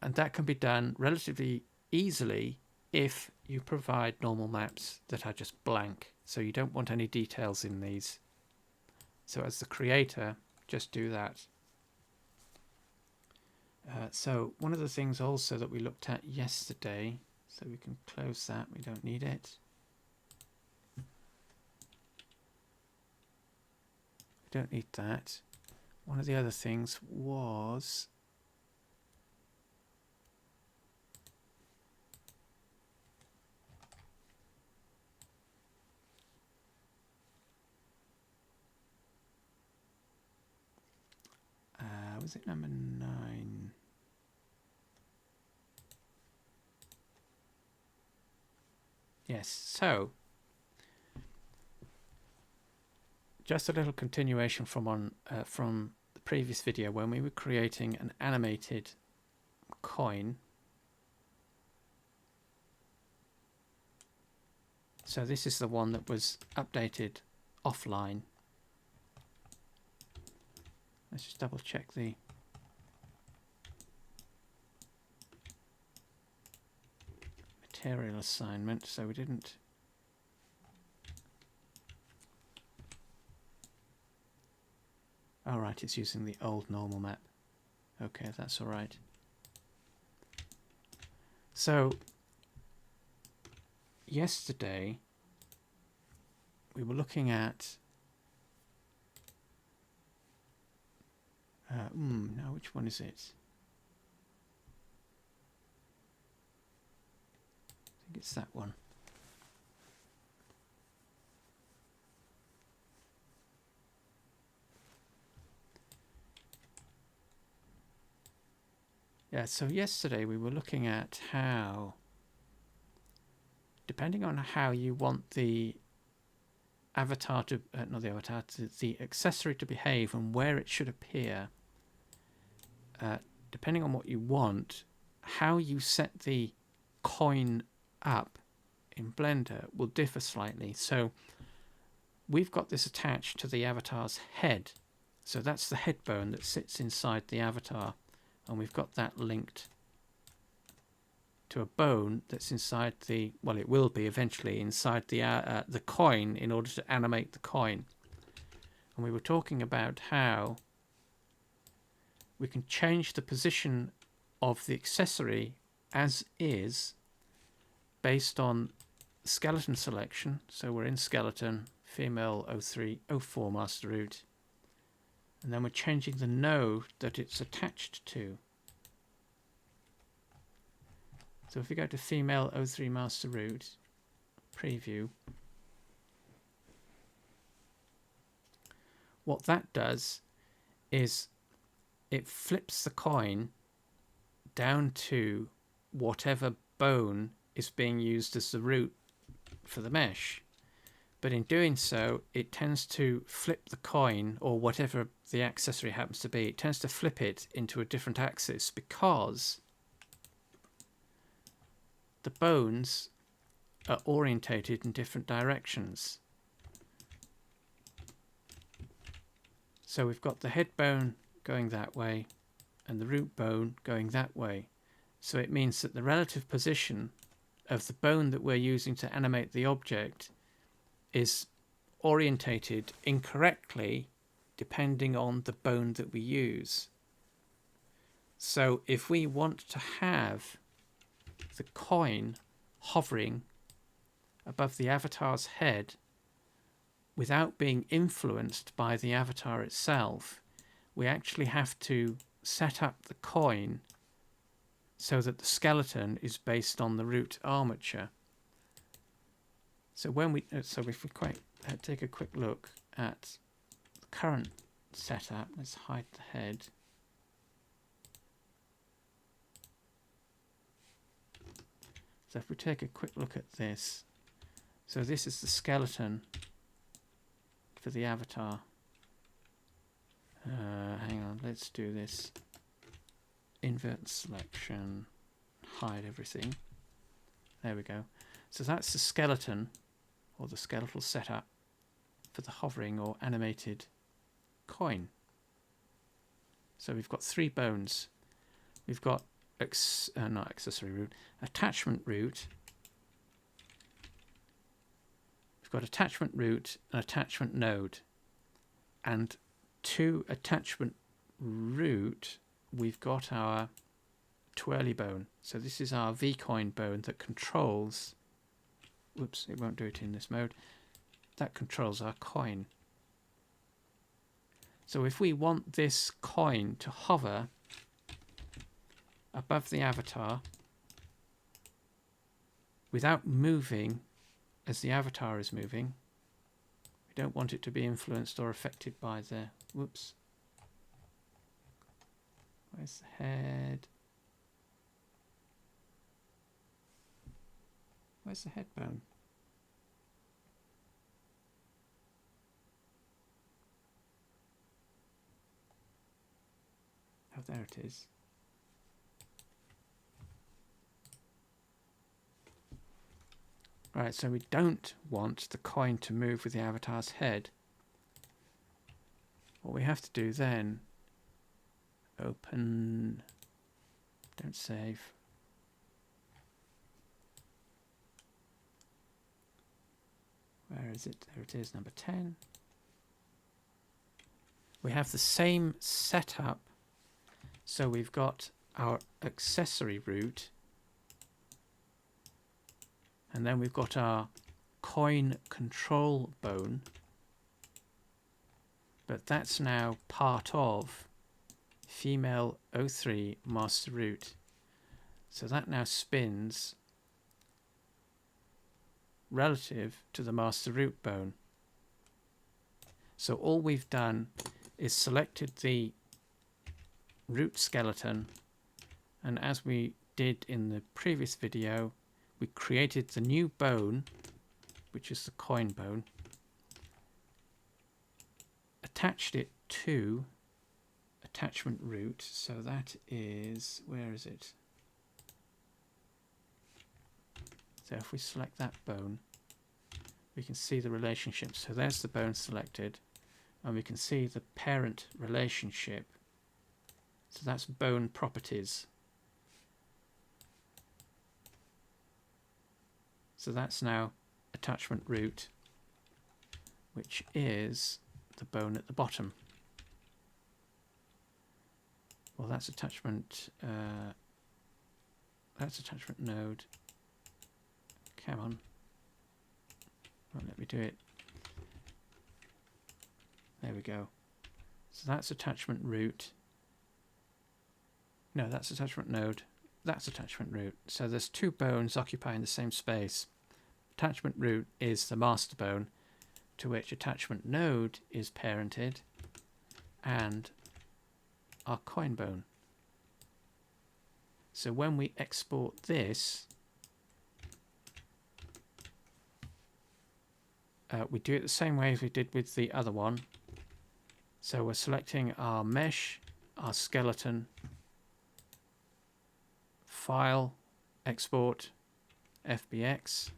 And that can be done relatively easily if you provide normal maps that are just blank. So you don't want any details in these. So as the creator, just do that. So one of the things also that we looked at yesterday, so we can close that, we don't need it. We don't need that. One of the other things was was it number 9? Yes, so just a little continuation from the previous video when we were creating an animated coin. So this is the one that was updated offline. Let's just double check the material assignment. So we didn't. All right, it's using the old normal map. Okay, that's all right. So yesterday we were looking at now which one is it? I think it's that one. Yeah, so yesterday we were looking at how, depending on how you want the avatar to, not the avatar, the accessory to behave and where it should appear, depending on what you want, how you set the coin up in Blender will differ slightly. So we've got this attached to the avatar's head. So that's the head bone that sits inside the avatar. And we've got that linked to a bone that's inside the, well, it will be eventually inside the coin in order to animate the coin. And we were talking about how we can change the position of the accessory as is based on skeleton selection. So we're in skeleton, female 04 master root. And then we're changing the node that it's attached to. So if we go to female 03 master root, preview, what that does is it flips the coin down to whatever bone is being used as the root for the mesh. But in doing so, it tends to flip the coin, or whatever the accessory happens to be, it tends to flip it into a different axis because the bones are orientated in different directions. So we've got the head bone going that way and the root bone going that way. So it means that the relative position of the bone that we're using to animate the object is orientated incorrectly depending on the bone that we use. So if we want to have the coin hovering above the avatar's head without being influenced by the avatar itself, we actually have to set up the coin so that the skeleton is based on the root armature. So when we, if we take a quick look at the current setup, let's hide the head. So if we take a quick look at this, so this is the skeleton for the avatar. Hang on, let's do this. Invert selection, hide everything. There we go. So that's the skeleton, or the skeletal setup for the hovering or animated coin. So we've got 3 bones. We've got not accessory root, attachment root. We've got attachment root and attachment node. And to attachment root, we've got our twirly bone. So this is our VCOIN bone that controls, whoops, it won't do it in this mode, that controls our coin. So if we want this coin to hover above the avatar without moving as the avatar is moving, we don't want it to be influenced or affected by the, whoops, where's the head? Where's the head bone? Oh, there it is. Right, so we don't want the coin to move with the avatar's head. What we have to do then, open, don't save. Where is it? There it is, number 10. We have the same setup. So we've got our accessory root, and then we've got our coin control bone, but that's now part of female 03 master root. So that now spins relative to the master root bone. So all we've done is selected the root skeleton, and as we did in the previous video, we created the new bone, which is the coin bone, attached it to attachment root. So that is, where is it? So if we select that bone, we can see the relationship. So there's the bone selected, and we can see the parent relationship. So that's bone properties. So that's now attachment root, which is the bone at the bottom. Well, that's attachment node. Come on. Won't let me do it. There we go. So that's attachment root. No, that's attachment node. That's attachment root. So there's 2 bones occupying the same space. Attachment root is the master bone, to which attachment node is parented, and our coin bone. So when we export this, we do it the same way as we did with the other one. So we're selecting our mesh, our skeleton, file, export, FBX.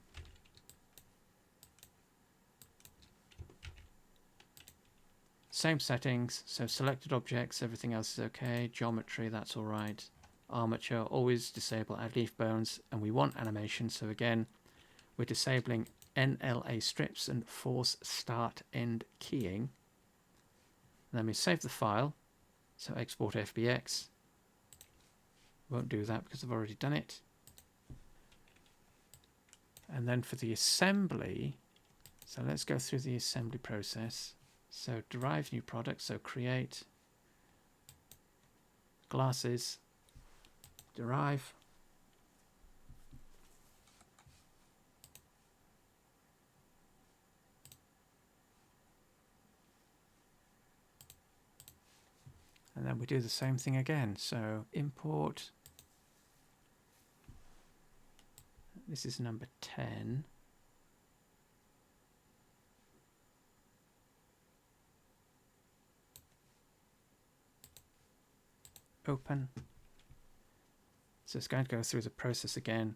Same settings, so selected objects, everything else is okay. Geometry, that's all right. Armature, always disable add leaf bones, and we want animation, so again, we're disabling NLA strips and force start end keying. And then we save the file, so export FBX. Won't do that because I've already done it. And then for the assembly, so let's go through the assembly process. So derive new product, so create glasses, derive, and then we do the same thing again. So import, this is number 10. Open. So it's going to go through the process again,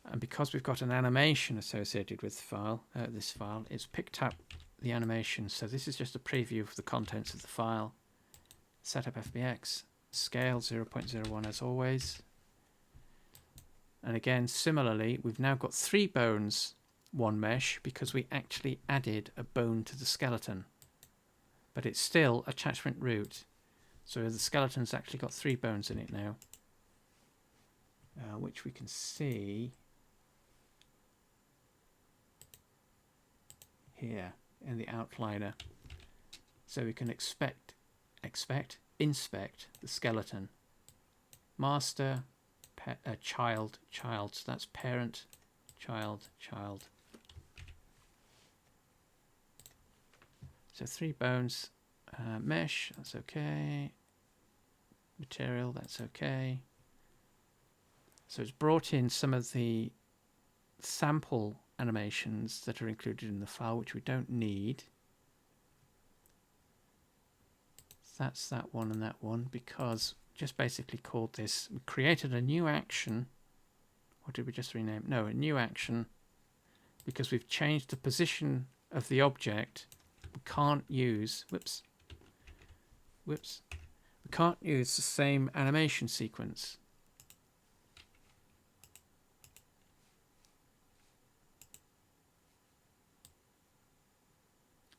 and because we've got an animation associated with the file, this file, it's picked up the animation. So this is just a preview of the contents of the file. Setup FBX, scale 0.01 as always. And again, similarly, we've now got 3 bones, 1 mesh, because we actually added a bone to the skeleton. But it's still attachment root. So the skeleton's actually got 3 bones in it now, which we can see here in the outliner. So we can inspect the skeleton. Master, child, child. So that's parent, child, child. So 3 bones. Mesh, that's okay. Material, that's okay. So it's brought in some of the sample animations that are included in the file, which we don't need. That's that one and that one, because just basically called this, we created a new action. What did we just rename? No, a new action, because we've changed the position of the object. We can't use, we can't use the same animation sequence.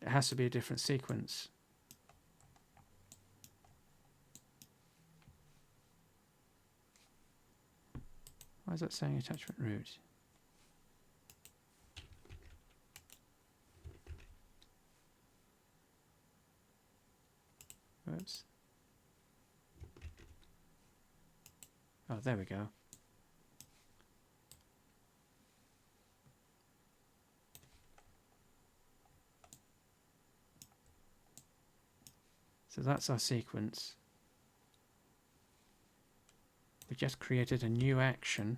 It has to be a different sequence. Why is that saying attachment root? Whoops. Oh, there we go. So that's our sequence. We just created a new action.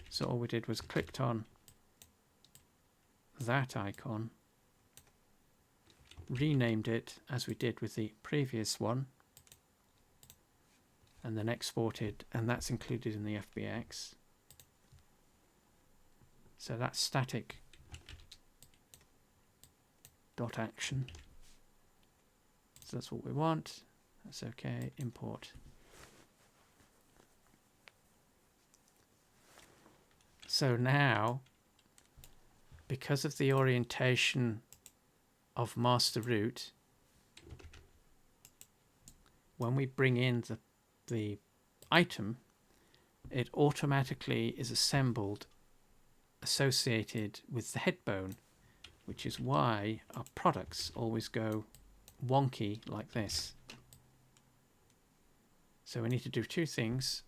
So all we did was clicked on that icon, renamed it as we did with the previous one, and then exported, and that's included in the FBX. So that's static dot action. So that's what we want. That's okay. Import. So now, because of the orientation of master root, when we bring in the item, it automatically is assembled associated with the head bone, which is why our products always go wonky like this. So we need to do 2 things.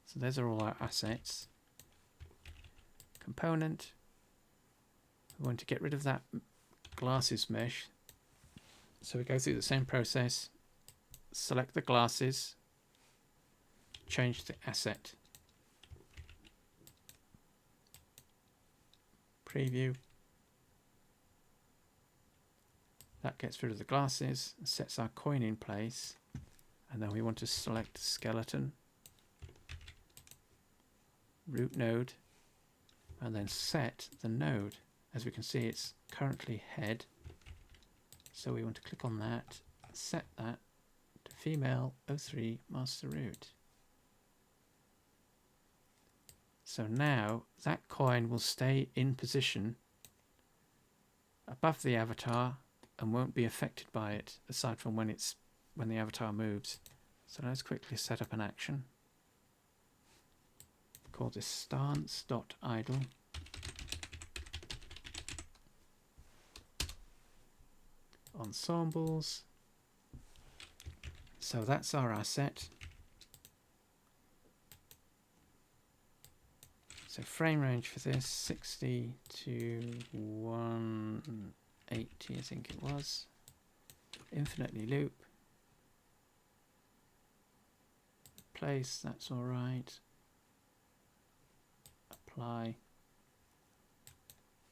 So those are all our assets. Component. We want to get rid of that glasses mesh. So we go through the same process. select the glasses, change the asset, preview. That gets rid of the glasses, sets our coin in place, and then we want to select skeleton, root node, and then set the node. As we can see, it's currently head, so we want to click on that, set that to female 03 master root. So now that coin will stay in position above the avatar and won't be affected by it, aside from when the avatar moves. So let's quickly set up an action. Call this stance.idle. Ensembles. So that's our asset. So frame range for this 60 to 180, I think it was. Infinitely loop. Place, that's all right. Apply.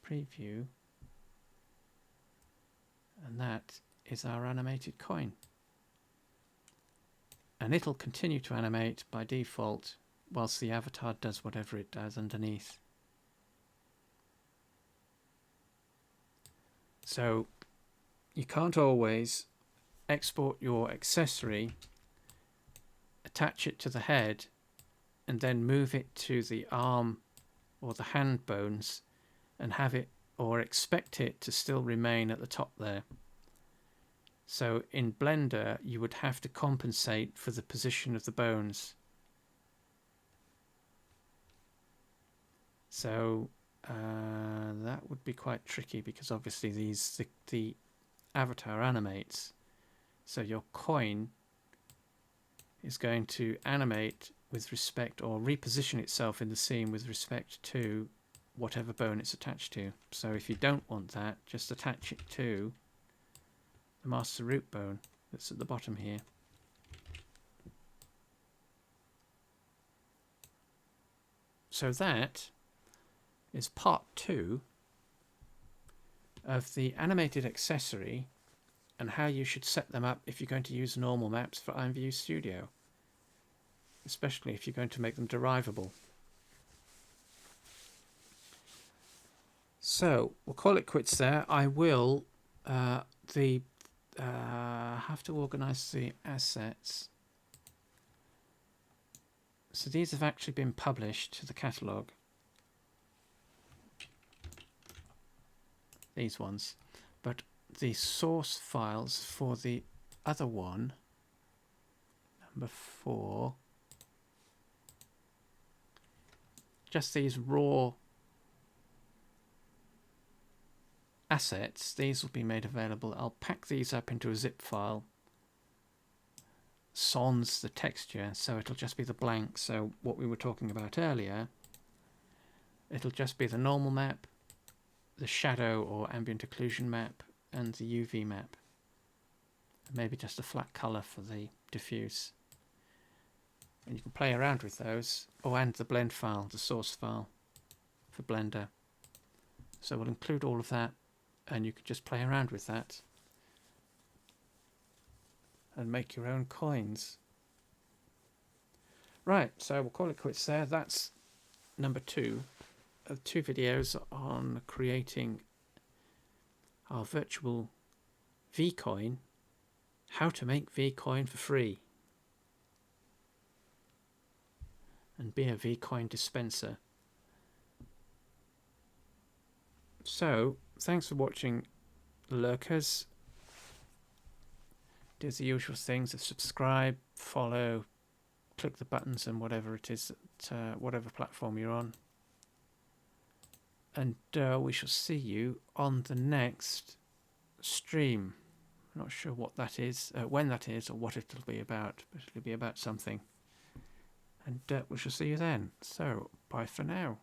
Preview. And that is our animated coin. And it'll continue to animate by default whilst the avatar does whatever it does underneath. So you can't always export your accessory, attach it to the head, and then move it to the arm or the hand bones and have it, or expect it to still remain at the top there. So in Blender you would have to compensate for the position of the bones. So that would be quite tricky, because obviously the avatar animates. So your coin is going to animate with respect, or reposition itself in the scene with respect to whatever bone it's attached to. So if you don't want that, just attach it to the master root bone that's at the bottom here. So that is part 2 of the animated accessory and how you should set them up if you're going to use normal maps for IMVU Studio, especially if you're going to make them derivable. So we'll call it quits there. I will have to organize the assets. So these have actually been published to the catalog. These ones, but the source files for the other one, number 4, just these raw assets, these will be made available. I'll pack these up into a zip file, sans the texture, so it'll just be the blank. So what we were talking about earlier, it'll just be the normal map, the shadow or ambient occlusion map, and the UV map. Maybe just a flat color for the diffuse. And you can play around with those. Oh, and the blend file, the source file for Blender. So we'll include all of that, and you can just play around with that and make your own coins. Right, so we'll call it quits there. That's number 2 of 2 videos on creating our virtual VCOIN, how to make VCOIN for free and be a VCOIN dispenser. So thanks for watching, lurkers. Do the usual things of subscribe, follow, click the buttons and whatever it is at whatever platform you're on. And we shall see you on the next stream. I'm not sure what that is, when that is, or what it'll be about, but it'll be about something. And we shall see you then. So, bye for now.